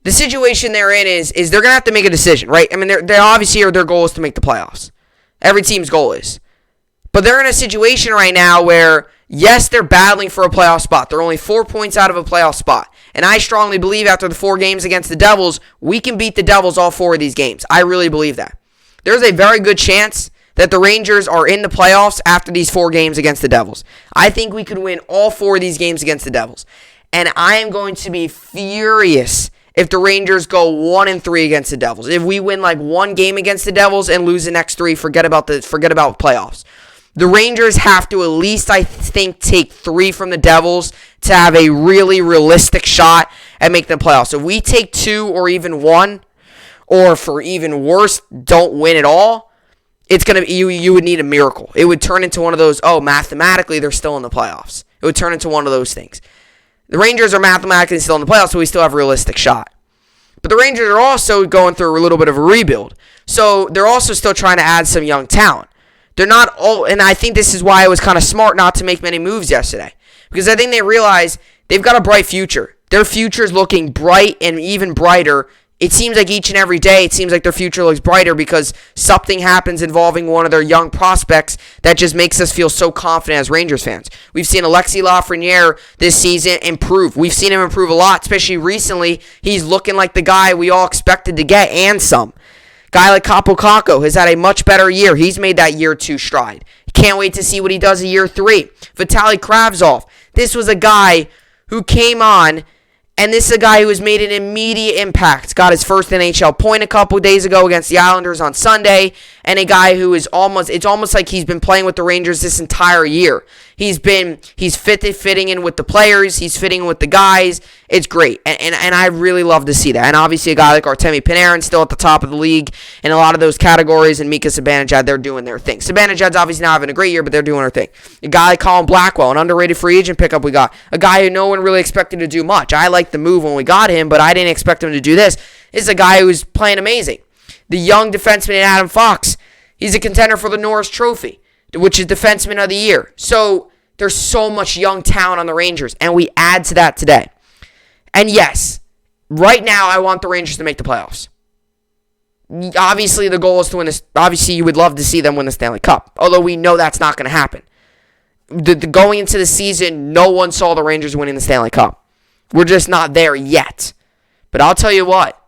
The situation they're in is they're going to have to make a decision, right? I mean, they obviously their goal is to make the playoffs. Every team's goal is. But they're in a situation right now where, yes, they're battling for a playoff spot. They're only 4 points out of a playoff spot. And I strongly believe after the 4 games against the Devils, we can beat the Devils all 4 of these games. I really believe that. There's a very good chance that the Rangers are in the playoffs after these 4 games against the Devils. I think we could win all 4 of these games against the Devils. And I am going to be furious if the Rangers go 1-3 against the Devils. If we win like 1 game against the Devils and lose the next 3, forget about playoffs. The Rangers have to at least, I think, take 3 from the Devils to have a really realistic shot at making the playoffs. If we take 2 or even 1, or for even worse, don't win at all, it's gonna you would need a miracle. It would turn into one of those, mathematically they're still in the playoffs. It would turn into one of those things. The Rangers are mathematically still in the playoffs, so we still have a realistic shot. But the Rangers are also going through a little bit of a rebuild. So they're also still trying to add some young talent. They're not all, and I think this is why it was kind of smart not to make many moves yesterday. Because I think they realize they've got a bright future. Their future is looking bright and even brighter. It seems like each and every day, it seems like their future looks brighter because something happens involving one of their young prospects that just makes us feel so confident as Rangers fans. We've seen Alexis Lafreniere this season improve. We've seen him improve a lot, especially recently. He's looking like the guy we all expected to get and some. Guy like Kaapo Kakko has had a much better year. He's made that year 2 stride. Can't wait to see what he does in year 3. Vitaly Kravtsov. This was a guy who came on, and this is a guy who has made an immediate impact. Got his first NHL point a couple days ago against the Islanders on Sunday, and a guy who is it's almost like he's been playing with the Rangers this entire year. He's fitting in with the players. He's fitting in with the guys. It's great, and I really love to see that. And obviously a guy like Artemi Panarin still at the top of the league in a lot of those categories, and Mika Zibanejad, they're doing their thing. Zibanejad's obviously not having a great year, but they're doing their thing. A guy like Colin Blackwell, an underrated free agent pickup we got. A guy who no one really expected to do much. I liked the move when we got him, but I didn't expect him to do this. This is a guy who's playing amazing. The young defenseman Adam Fox, he's a contender for the Norris Trophy, which is Defenseman of the Year. So there's so much young talent on the Rangers, and we add to that today. And yes, right now I want the Rangers to make the playoffs. Obviously, the goal is to win this. Obviously, you would love to see them win the Stanley Cup, although we know that's not going to happen. Going into the season, no one saw the Rangers winning the Stanley Cup. We're just not there yet. But I'll tell you what.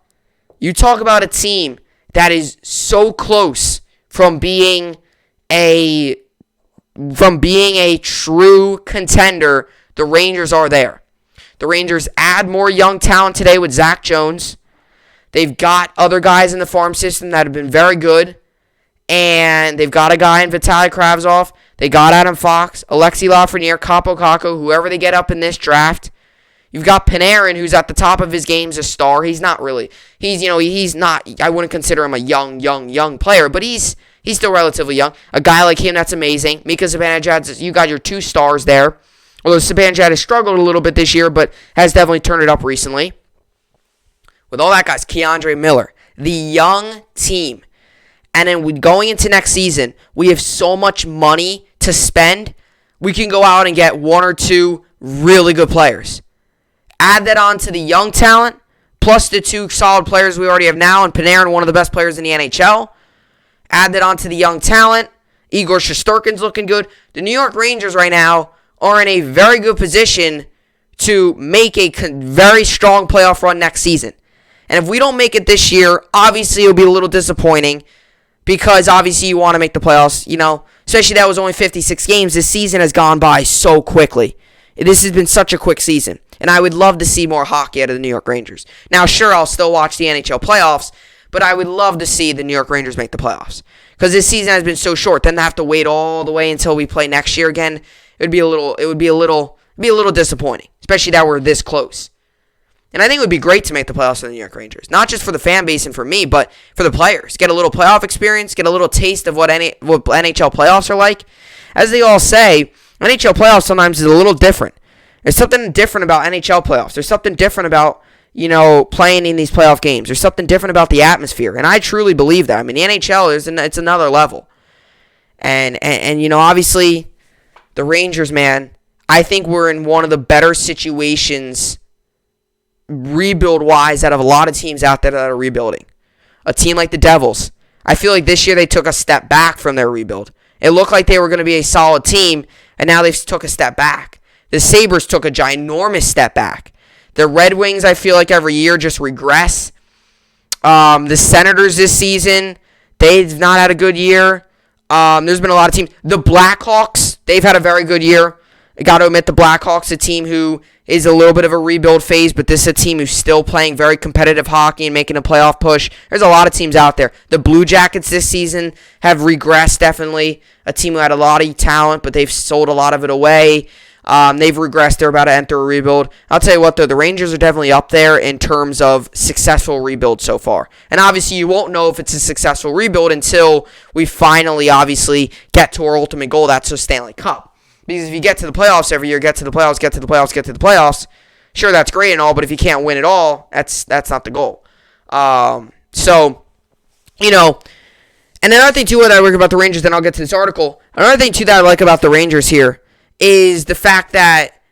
You talk about a team that is so close from being a true contender. The Rangers are there. The Rangers add more young talent today with Zack Jones. They've got other guys in the farm system that have been very good. And they've got a guy in Vitaly Kravtsov. They got Adam Fox, Alexis Lafreniere, Kaapo Kakko, whoever they get up in this draft. You've got Panarin, who's at the top of his game as a star. He's not really. He's not. I wouldn't consider him a young player, but he's still relatively young. A guy like him, that's amazing. Mika Zibanejad, you got your 2 stars there. Although Zibanejad has struggled a little bit this year, but has definitely turned it up recently. With all that, guys, Keandre Miller, the young team. And then going into next season, we have so much money to spend. We can go out and get 1 or 2 really good players. Add that on to the young talent, plus the 2 solid players we already have now, and Panarin, one of the best players in the NHL. Add that on to the young talent. Igor Shesterkin's looking good. The New York Rangers right now are in a very good position to make a very strong playoff run next season. And if we don't make it this year, obviously it'll be a little disappointing. because obviously you want to make the playoffs, especially that was only 56 games. This season has gone by so quickly. This has been such a quick season, and I would love to see more hockey out of the New York Rangers. Now, sure, I'll still watch the NHL playoffs, but I would love to see the New York Rangers make the playoffs because this season has been so short. Then to have to wait all the way until we play next year again, it would be a little disappointing, especially that we're this close. And I think it would be great to make the playoffs for the New York Rangers. Not just for the fan base and for me, but for the players. Get a little playoff experience, get a little taste of what NHL playoffs are like. As they all say, NHL playoffs sometimes is a little different. There's something different about NHL playoffs. There's something different about, playing in these playoff games. There's something different about the atmosphere. And I truly believe that. I mean, the NHL, it's another level. And obviously, the Rangers, man, I think we're in one of the better situations rebuild-wise out of a lot of teams out there that are rebuilding. A team like the Devils, I feel like this year they took a step back from their rebuild. It looked like they were going to be a solid team, and now they've took a step back. The Sabres took a ginormous step back. The Red Wings, I feel like every year just regress. The Senators this season, they've not had a good year. There's been a lot of teams. The Blackhawks, they've had a very good year. I got to admit, the Blackhawks, a team who is a little bit of a rebuild phase, but this is a team who's still playing very competitive hockey and making a playoff push. There's a lot of teams out there. The Blue Jackets this season have regressed, definitely. A team who had a lot of talent, but they've sold a lot of it away. They've regressed. They're about to enter a rebuild. I'll tell you what, though, the Rangers are definitely up there in terms of successful rebuild so far. And obviously, you won't know if it's a successful rebuild until we finally, obviously, get to our ultimate goal. That's the Stanley Cup. Because if you get to the playoffs every year, get to the playoffs, sure, that's great and all, but if you can't win it all, that's not the goal. And another thing, too, that I like about the Rangers, then I'll get to this article. Another thing, too, that I like about the Rangers here is the fact that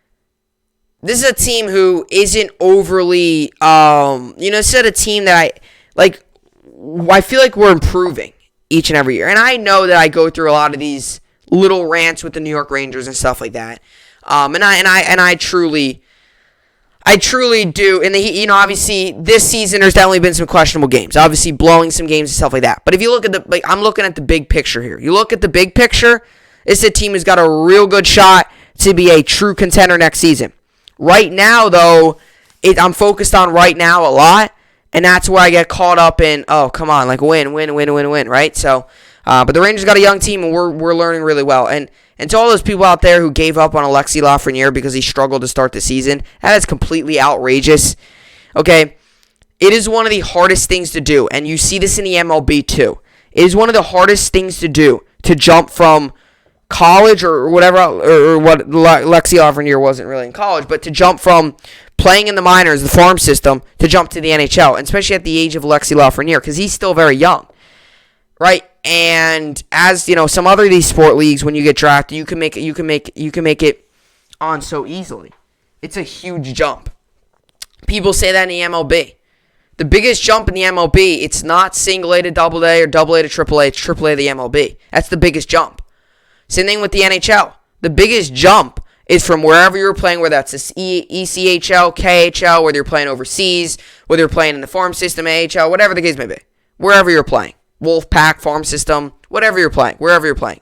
this is a team who isn't overly, this is a team that I feel like we're improving each and every year. And I know that I go through a lot of these little rants with the New York Rangers and stuff like that. And I truly do. And obviously this season there's definitely been some questionable games. Obviously blowing some games and stuff like that. But if you look at I'm looking at the big picture here. You look at the big picture, it's a team who's got a real good shot to be a true contender next season. Right now, though, I'm focused on right now a lot, and that's where I get caught up in, oh, come on, win, right? So, but the Rangers got a young team, and we're learning really well. And to all those people out there who gave up on Alexis Lafreniere because he struggled to start the season, that is completely outrageous. Okay, it is one of the hardest things to do, and you see this in the MLB too. It is one of the hardest things to do to jump from college or whatever, or what Alexis Lafreniere wasn't really in college, but to jump from playing in the minors, the farm system, to jump to the NHL, and especially at the age of Alexis Lafreniere, because he's still very young, right? And as some other of these sport leagues, when you get drafted, you can make it on so easily. It's a huge jump. People say that in the MLB. The biggest jump in the MLB, it's not single A to double A or double A to triple A. It's triple A to the MLB. That's the biggest jump. Same thing with the NHL. The biggest jump is from wherever you're playing, whether that's ECHL, KHL, whether you're playing overseas, whether you're playing in the farm system, AHL, whatever the case may be. Wherever you're playing. Wolfpack, farm system, whatever you're playing, wherever you're playing.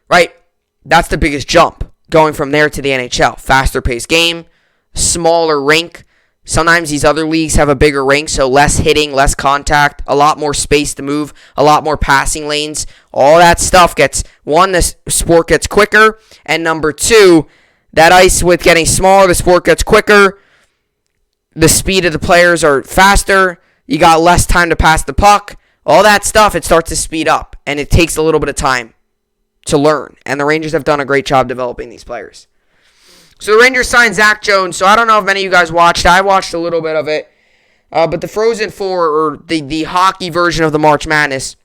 Right? That's the biggest jump. Going from there to the NHL. Faster paced game, smaller rink. Sometimes these other leagues have a bigger rink, so less hitting, less contact, a lot more space to move, a lot more passing lanes. All that stuff gets, one, the sport gets quicker, and number two, that ice with getting smaller, the sport gets quicker, the speed of the players are faster, you got less time to pass the puck. All that stuff, it starts to speed up, and it takes a little bit of time to learn, and the Rangers have done a great job developing these players. So the Rangers signed Zack Jones. So I don't know if many of you guys watched. I watched a little bit of it. But the Frozen Four, or the hockey version of the March Madness,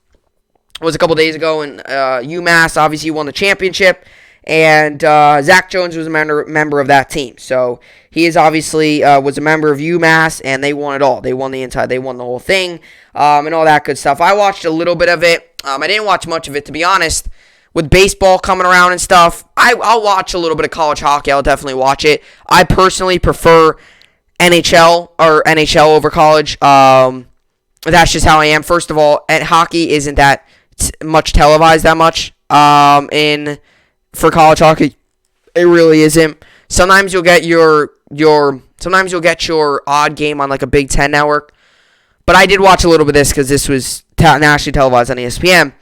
was a couple days ago. And UMass obviously won the championship. And Zack Jones was a member of that team. So he is obviously was a member of UMass, and they won it all. They won the whole thing, and all that good stuff. I watched a little bit of it. I didn't watch much of it, to be honest. With baseball coming around and stuff, I'll watch a little bit of college hockey. I'll definitely watch it. I personally prefer NHL over college. That's just how I am. First of all, hockey isn't that much televised that much for college hockey. It really isn't. Sometimes you'll get your odd game on like a Big Ten network. But I did watch a little bit of this because this was nationally televised on ESPN.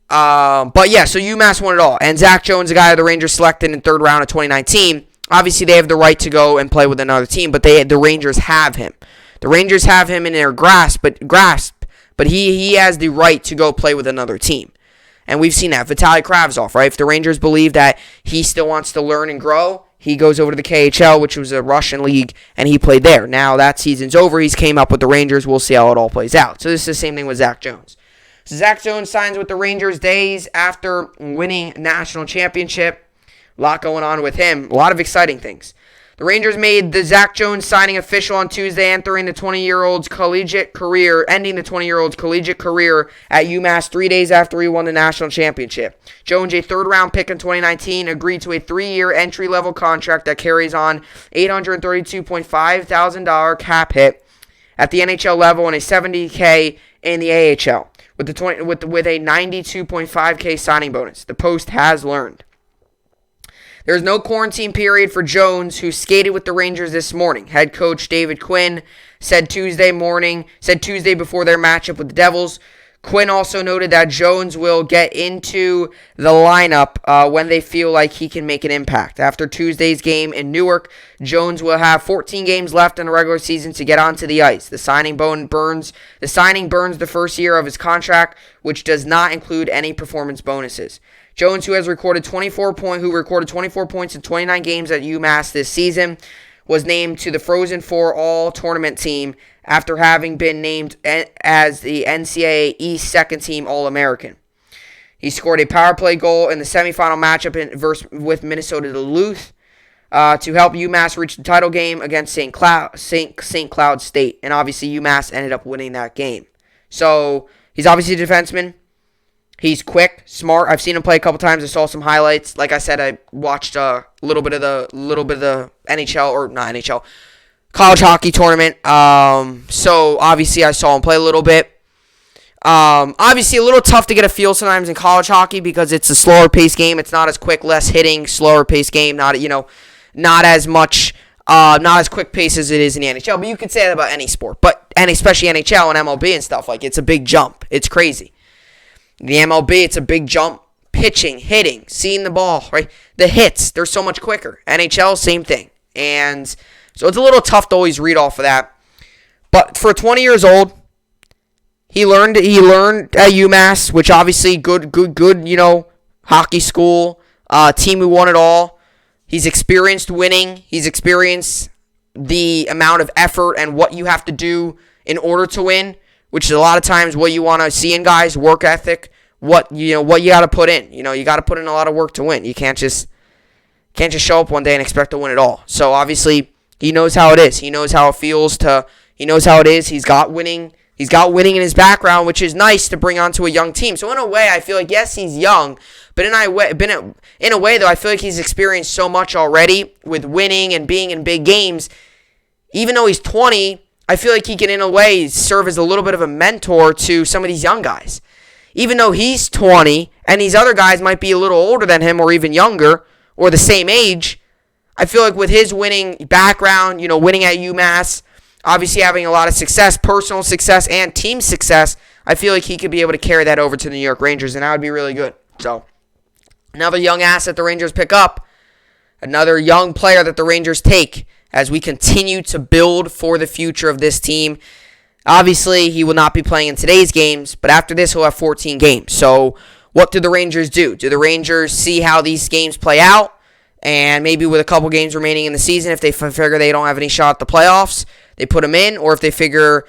But yeah, so UMass won it all. And Zack Jones, the guy the Rangers selected in third round of 2019, obviously they have the right to go and play with another team, but the Rangers have him. The Rangers have him in their grasp, but he has the right to go play with another team. And we've seen that. Vitaly Kravtsov, right? If the Rangers believe that he still wants to learn and grow, he goes over to the KHL, which was a Russian league, and he played there. Now that season's over. He's came up with the Rangers. We'll see how it all plays out. So this is the same thing with Zack Jones. So Zack Jones signs with the Rangers days after winning national championship. A lot going on with him. A lot of exciting things. The Rangers made the Zack Jones signing official on Tuesday, ending the 20-year-old's collegiate career at UMass 3 days after he won the national championship. Jones, a third-round pick in 2019, agreed to a 3-year entry-level contract that carries on $832.5 thousand cap hit at the NHL level and a $70K in the AHL, with a $92.5K signing bonus. The Post has learned. There's no quarantine period for Jones, who skated with the Rangers this morning. Head coach David Quinn said Tuesday before their matchup with the Devils. Quinn also noted that Jones will get into the lineup when they feel like he can make an impact. After Tuesday's game in Newark, Jones will have 14 games left in the regular season to get onto the ice. The signing burns the first year of his contract, which does not include any performance bonuses. Jones, who recorded 24 points in 29 games at UMass this season, was named to the Frozen Four All-Tournament team after having been named as the NCAA East second-team All-American. He scored a power play goal in the semifinal matchup with Minnesota Duluth to help UMass reach the title game against St. Cloud State, and obviously UMass ended up winning that game. So he's obviously a defenseman. He's quick, smart. I've seen him play a couple times. I saw some highlights. Like I said, I watched a little bit of the college hockey tournament. So obviously I saw him play a little bit. Obviously a little tough to get a feel sometimes in college hockey because it's a slower paced game. It's not as quick, less hitting, slower paced game. Not as quick pace as it is in the NHL. But you could say that about any sport. And especially NHL and MLB and stuff. Like, it's a big jump. It's crazy. The MLB, it's a big jump. Pitching, hitting, seeing the ball, right? The hits, they're so much quicker. NHL, same thing. And so it's a little tough to always read off of that. But for 20 years old, he learned at UMass, which obviously good, hockey school, team who won it all. He's experienced winning. He's experienced the amount of effort and what you have to do in order to win, which is a lot of times what you want to see in guys, work ethic, what you got to put in. You got to put in a lot of work to win. You can't just show up one day and expect to win it all. So obviously he knows how it is. He knows how it feels he knows how it is. He's got winning in his background, which is nice to bring onto a young team. So in a way, I feel like, yes, he's young, but in a way though, I feel like he's experienced so much already with winning and being in big games. Even though he's 20, I feel like he can, in a way, serve as a little bit of a mentor to some of these young guys. Even though he's 20, and these other guys might be a little older than him or even younger, or the same age, I feel like with his winning background, winning at UMass, obviously having a lot of success, personal success, and team success, I feel like he could be able to carry that over to the New York Rangers, and that would be really good. So, another young asset the Rangers pick up, another young player that the Rangers take, as we continue to build for the future of this team. Obviously, he will not be playing in today's games, but after this, he'll have 14 games. So, what do the Rangers do? Do the Rangers see how these games play out? And maybe with a couple games remaining in the season, if they figure they don't have any shot at the playoffs, they put him in. Or if they figure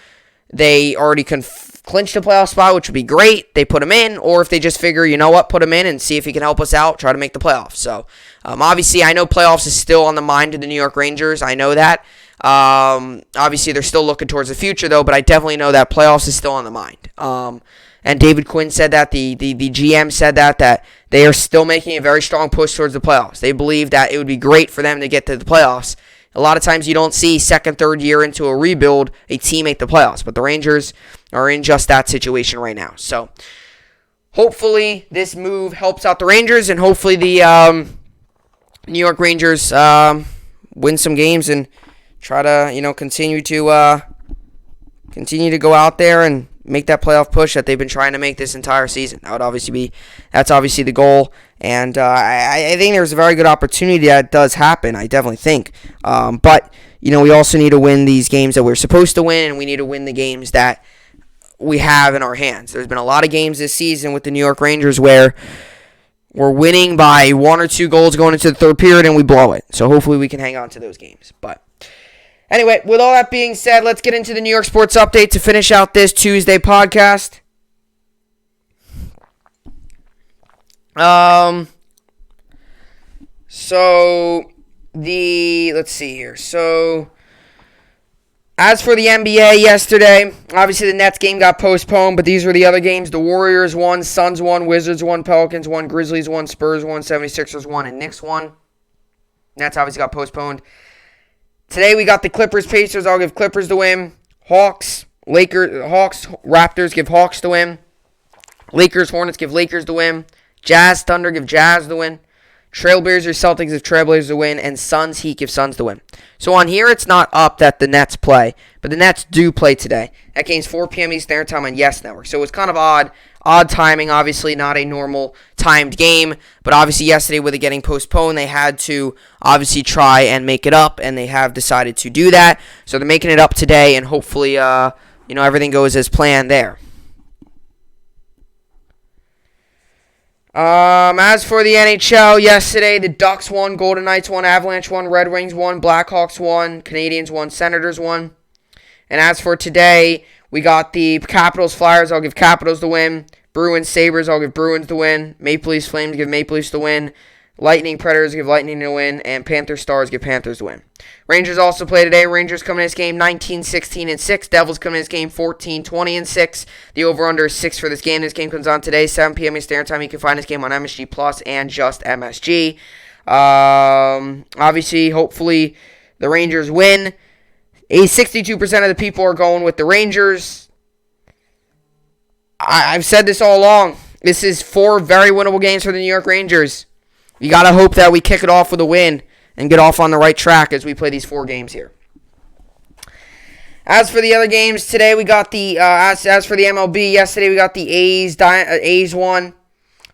they already clinched the playoff spot, which would be great, they put him in. Or if they just figure, put him in and see if he can help us out, try to make the playoffs. So, obviously, I know playoffs is still on the mind of the New York Rangers. I know that. Obviously, they're still looking towards the future, though, but I definitely know that playoffs is still on the mind. And David Quinn said that, the GM said that they are still making a very strong push towards the playoffs. They believe that it would be great for them to get to the playoffs. A lot of times you don't see second, third year into a rebuild a team make the playoffs, but the Rangers are in just that situation right now. So, hopefully this move helps out the Rangers, and hopefully the New York Rangers win some games and try to continue to go out there and make that playoff push that they've been trying to make this entire season. That's obviously the goal, and I think there's a very good opportunity that does happen. I definitely think, but we also need to win these games that we're supposed to win, and we need to win the games that we have in our hands. There's been a lot of games this season with the New York Rangers where we're winning by 1 or 2 goals going into the third period and we blow it. So hopefully we can hang on to those games. But anyway, with all that being said, let's get into the New York Sports Update to finish out this Tuesday podcast. Let's see here. So, as for the NBA yesterday, obviously the Nets game got postponed, but these were the other games. The Warriors won, Suns won, Wizards won, Pelicans won, Grizzlies won, Spurs won, 76ers won, and Knicks won. Nets obviously got postponed. Today we got the Clippers, Pacers. I'll give Clippers the win. Raptors give Hawks the win. Lakers, Hornets give Lakers the win. Jazz, Thunder give Jazz the win. Trailblazers, Celtics give Trailblazers the win, and Suns, Heat give Suns the win. So on here, it's not up that the Nets play, but the Nets do play today. That game's 4 p.m. Eastern Standard Time on Yes Network. So it's kind of odd timing, obviously not a normal timed game, but obviously yesterday with it getting postponed, they had to obviously try and make it up, and they have decided to do that. So they're making it up today, and hopefully, everything goes as planned there. As for the NHL, yesterday the Ducks won, Golden Knights won, Avalanche won, Red Wings won, Blackhawks won, Canadians won, Senators won. And as for today, we got the Capitals Flyers. I'll give Capitals the win. Bruins Sabres. I'll give Bruins the win. Maple Leafs Flames give Maple Leafs the win. Lightning Predators give Lightning the win, and Panthers Stars give Panthers the win. Rangers also play today. Rangers coming in this game 19-16-6. Devils coming in this game 14-20-6. The over/under is 6 for this game. This game comes on today, 7 p.m. Eastern Standard Time. You can find this game on MSG Plus and just MSG. Obviously, hopefully, the Rangers win. 62% of the people are going with the Rangers. I've said this all along. This is 4 very winnable games for the New York Rangers. You got to hope that we kick it off with a win and get off on the right track as we play these 4 games here. As for the other games, today we got the, as for the MLB, yesterday we got the A's won,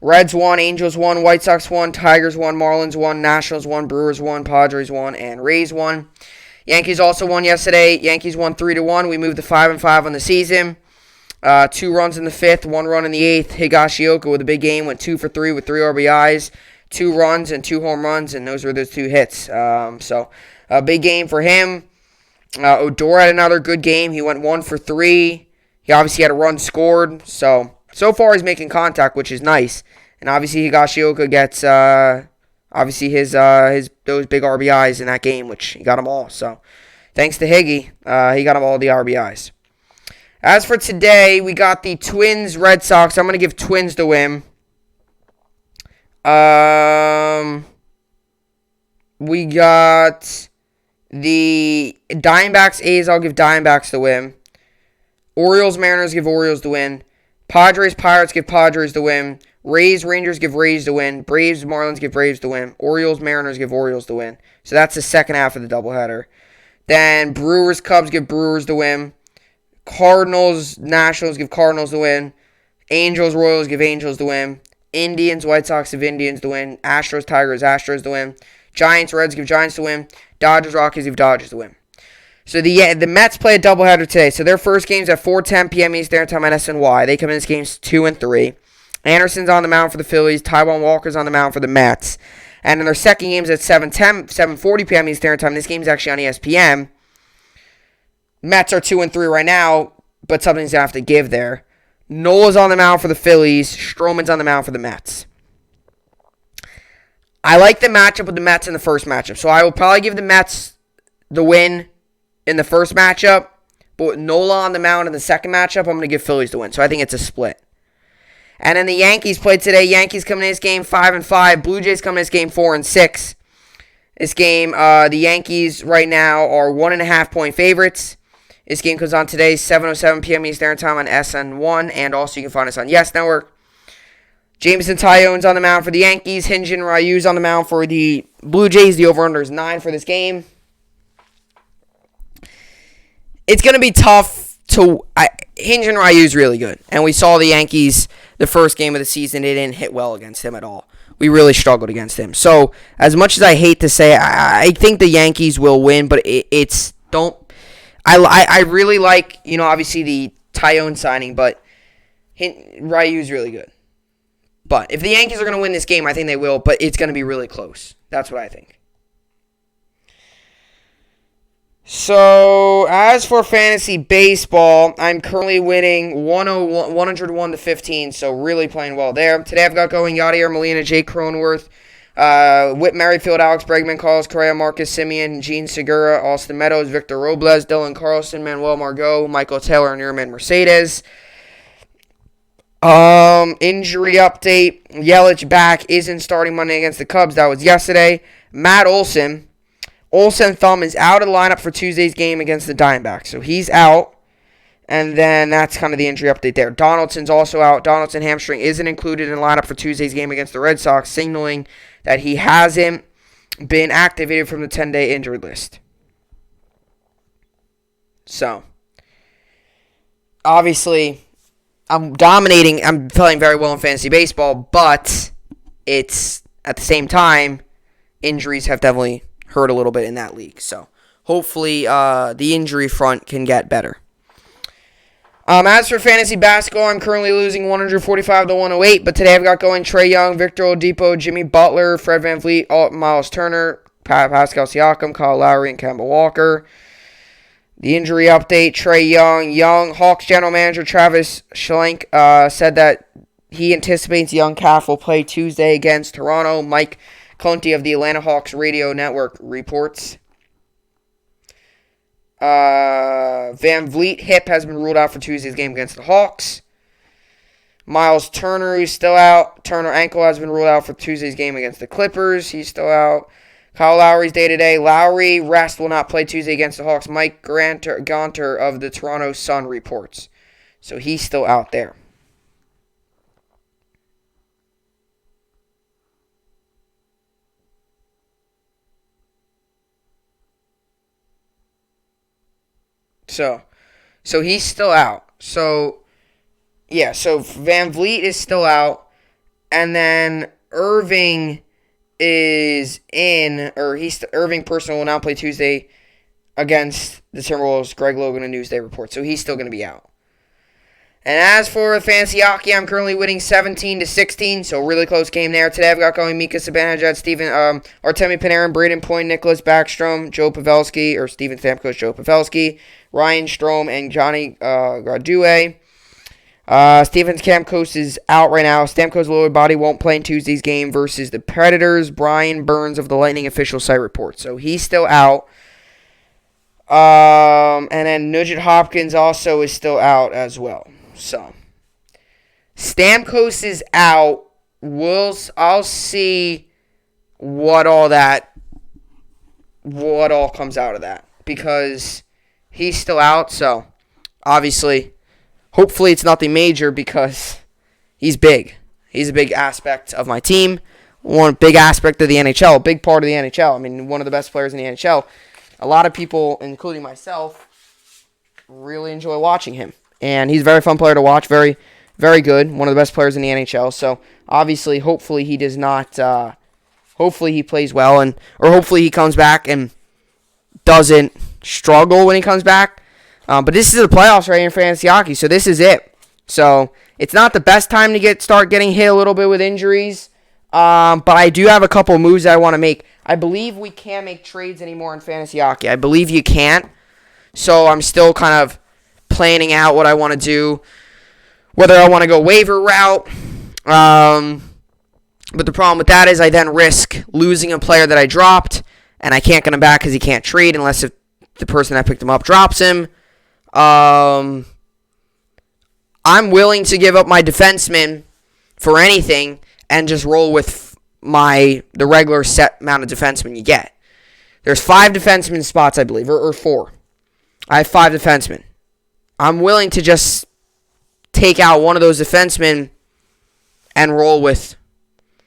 Reds won, Angels won, White Sox won, Tigers won, Marlins won, Nationals won, Brewers won, Padres won, and Rays won. Yankees also won yesterday. Yankees won 3-1. We moved to 5-5 on the season. 2 runs in the 5th, 1 run in the 8th. Higashioka with a big game, went 2 for 3 with 3 RBIs. 2 runs and 2 home runs, and those were those 2 hits. So a big game for him. Odor had another good game. He went 1 for 3. He obviously had a run scored. So far he's making contact, which is nice. And obviously Higashioka gets obviously his those big RBIs in that game, which he got them all. So thanks to Higgy, he got them all the RBIs. As for today, we got the Twins Red Sox. I'm going to give Twins the win. We got the Diamondbacks A's. I'll give Diamondbacks the win. Orioles Mariners give Orioles the win. Padres Pirates give Padres the win. Rays Rangers give Rays the win. Braves Marlins give Braves the win. Orioles Mariners give Orioles the win. So that's the second half of the doubleheader. Then Brewers Cubs give Brewers the win. Cardinals Nationals give Cardinals the win. Angels Royals give Angels the win. Indians, White Sox give Indians the win. Astros, Tigers, Astros the win. Giants, Reds give Giants the win. Dodgers, Rockies give Dodgers the win. So the Mets play a doubleheader today. So their first game's at 4:10 p.m. Eastern Time at SNY. They come in this game's 2-3. Anderson's on the mound for the Phillies. Taijuan Walker's on the mound for the Mets. And then their second game's at 7:40 p.m. Eastern Time. This game's actually on ESPN. Mets are 2-3 right now, but something's going to have to give there. Nola's on the mound for the Phillies. Stroman's on the mound for the Mets. I like the matchup with the Mets in the first matchup, so I will probably give the Mets the win in the first matchup, but with Nola on the mound in the second matchup, I'm going to give Phillies the win, so I think it's a split. And then the Yankees played today. Yankees coming in this game 5-5. Blue Jays coming in this game 4-6. This game, the Yankees right now are 1.5-point favorites. This game comes on today, 7:07 p.m. Eastern Time on SN1, and also you can find us on Yes Network. Jameson Taillon's on the mound for the Yankees. Hyun-Jin Ryu's on the mound for the Blue Jays. The over-under is 9 for this game. It's going to be tough to... Hyun-Jin Ryu's really good. And we saw the Yankees, the first game of the season, they didn't hit well against him at all. We really struggled against him. So, as much as I hate to say, I think the Yankees will win, but it's... Don't... I really like, obviously the Taillon signing, but Ryu's really good. But if the Yankees are going to win this game, I think they will, but it's going to be really close. That's what I think. So, as for fantasy baseball, I'm currently winning 101-15, so really playing well there. Today I've got going Yadier Molina, Jake Cronenworth, Whit Merrifield, Alex Bregman, Carlos Correa, Marcus Semien, Gene Segura, Austin Meadows, Victor Robles, Dylan Carlson, Manuel Margot, Michael Taylor, and Yerman Mercedes. Injury update. Yelich back, isn't starting Monday against the Cubs. That was yesterday. Matt Olson thumb is out of the lineup for Tuesday's game against the Diamondbacks. So he's out. And then that's kind of the injury update there. Donaldson's also out. Donaldson hamstring isn't included in the lineup for Tuesday's game against the Red Sox, signaling that he hasn't been activated from the 10-day injury list. So, obviously, I'm dominating. I'm playing very well in fantasy baseball, but it's, at the same time, injuries have definitely hurt a little bit in that league. So, hopefully, the injury front can get better. As for fantasy basketball, I'm currently losing 145-108, but today I've got going Trae Young, Victor Oladipo, Jimmy Butler, Fred VanVleet, Miles Turner, Pascal Siakam, Kyle Lowry, and Kemba Walker. The injury update, Trae Young, Hawks general manager Travis Schlenk said that he anticipates young Calf will play Tuesday against Toronto. Mike Conti of the Atlanta Hawks radio network reports. VanVleet hip has been ruled out for Tuesday's game against the Hawks. Miles Turner is still out. Turner ankle has been ruled out for Tuesday's game against the Clippers. He's still out. Kyle Lowry's day-to-day. Lowry rest will not play Tuesday against the Hawks. Mike Gonter of the Toronto Sun reports. So he's still out there. So he's still out. So VanVleet is still out. And then Irving is in, Irving personal will not play Tuesday against the Timberwolves. Greg Logan, a Newsday report. So he's still going to be out. And as for fantasy hockey, I'm currently winning 17-16, so really close game there. Today I've got going Mika Zibanejad, Artemi Panarin, Braden Point, Nicholas Backstrom, Steven Stamkos, Joe Pavelski, Ryan Strome, and Johnny Gaudreau. Steven Stamkos is out right now. Stamkos' lower body won't play in Tuesday's game versus the Predators. Brian Burns of the Lightning official site report. So he's still out. And then Nugent Hopkins also is still out as well. So Stamkos is out. I'll see what all comes out of that, because he's still out. So obviously, hopefully it's nothing major, because he's big. He's a big aspect of my team. One big aspect of the NHL, a big part of the NHL. I mean, one of the best players in the NHL. A lot of people, including myself, really enjoy watching him. And he's a very fun player to watch. Very, very good. One of the best players in the NHL. So, obviously, hopefully he does not... hopefully he plays well. Or hopefully he comes back and doesn't struggle when he comes back. But this is the playoffs right here in fantasy hockey. So, this is it. So, it's not the best time to start getting hit a little bit with injuries. But I do have a couple moves that I want to make. I believe we can't make trades anymore in fantasy hockey. I believe you can't. So I'm still kind of planning out what I want to do. Whether I want to go waiver route. But the problem with that is I then risk losing a player that I dropped. And I can't get him back because he can't trade unless if the person that picked him up drops him. I'm willing to give up my defenseman for anything and just roll with the regular set amount of defensemen you get. There's 5 defenseman spots, I believe, or 4. I have 5 defensemen. I'm willing to just take out one of those defensemen and roll with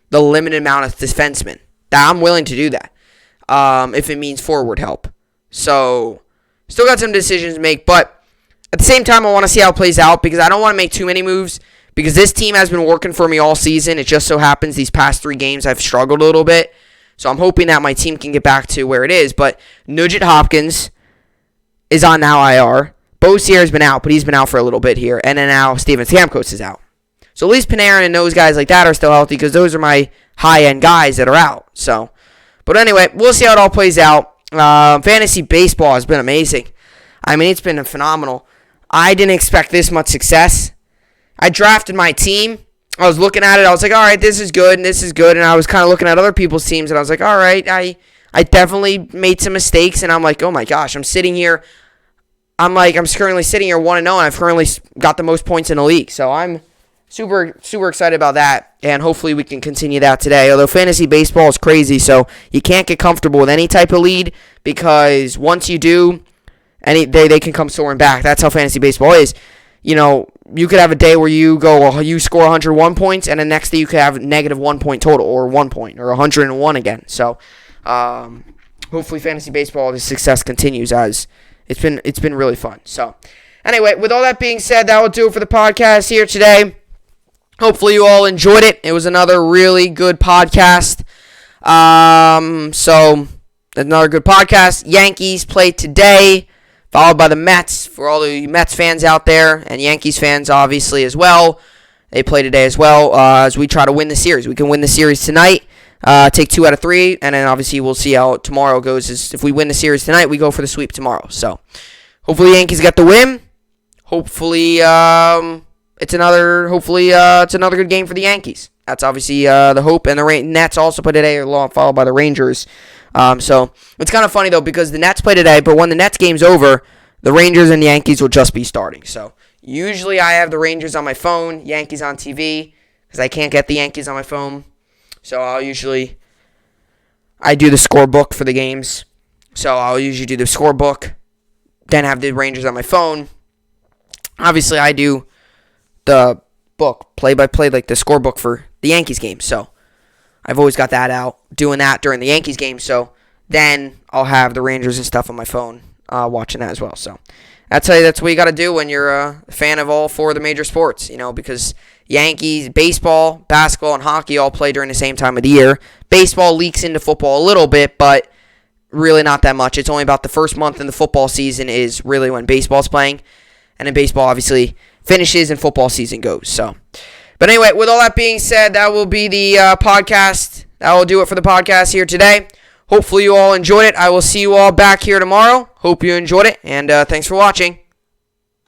the limited amount of defensemen. I'm willing to do that if it means forward help. So, still got some decisions to make, but at the same time, I want to see how it plays out because I don't want to make too many moves because this team has been working for me all season. It just so happens these past 3 games I've struggled a little bit. So I'm hoping that my team can get back to where it is. But Nugent Hopkins is on now IR. Beausier's been out, but he's been out for a little bit here. And then now Steven Stamkos is out. So at least Panarin and those guys like that are still healthy because those are my high-end guys that are out. So, but anyway, we'll see how it all plays out. Fantasy baseball has been amazing. I mean, it's been phenomenal. I didn't expect this much success. I drafted my team. I was looking at it. I was like, all right, this is good, and this is good. And I was kind of looking at other people's teams, and I was like, all right, I definitely made some mistakes. And I'm like, oh, my gosh, I'm sitting here. I'm currently sitting here 1-0, and I've currently got the most points in the league. So I'm super, super excited about that, and hopefully we can continue that today. Although fantasy baseball is crazy, so you can't get comfortable with any type of lead because once you do, they can come soaring back. That's how fantasy baseball is. You know, you could have a day where you score 101 points, and the next day you could have negative 1 point total, or 1 point, or 101 again. So, hopefully fantasy baseball, the success continues as it's been really fun. So, anyway, with all that being said, that will do it for the podcast here today. Hopefully you all enjoyed it. It was another really good podcast. So, another good podcast. Yankees played today, followed by the Mets. For all the Mets fans out there, and Yankees fans obviously as well. They play today as well as we try to win the series. We can win the series tonight, take 2 out of 3, and then obviously we'll see how tomorrow goes. If we win the series tonight, we go for the sweep tomorrow. So, hopefully the Yankees get the win. Hopefully, it's another good game for the Yankees. That's obviously the hope. And the Nets also play today, followed by the Rangers. So it's kind of funny though because the Nets play today, but when the Nets game's over, the Rangers and the Yankees will just be starting. So usually I have the Rangers on my phone, Yankees on TV, because I can't get the Yankees on my phone. So I do the scorebook for the games. So I'll usually do the scorebook, then have the Rangers on my phone. Obviously I do the book, play-by-play, like the scorebook for the Yankees game. So I've always got that out, doing that during the Yankees game. So then I'll have the Rangers and stuff on my phone watching that as well. So that's what you got to do when you're a fan of all 4 of the major sports, because Yankees, baseball, basketball, and hockey all play during the same time of the year. Baseball leaks into football a little bit, but really not that much. It's only about the first month in the football season is really when baseball's playing. And then baseball obviously finishes and football season goes. So, but anyway, with all that being said, that will be the podcast. That will do it for the podcast here today. Hopefully you all enjoyed it. I will see you all back here tomorrow. Hope you enjoyed it, and thanks for watching.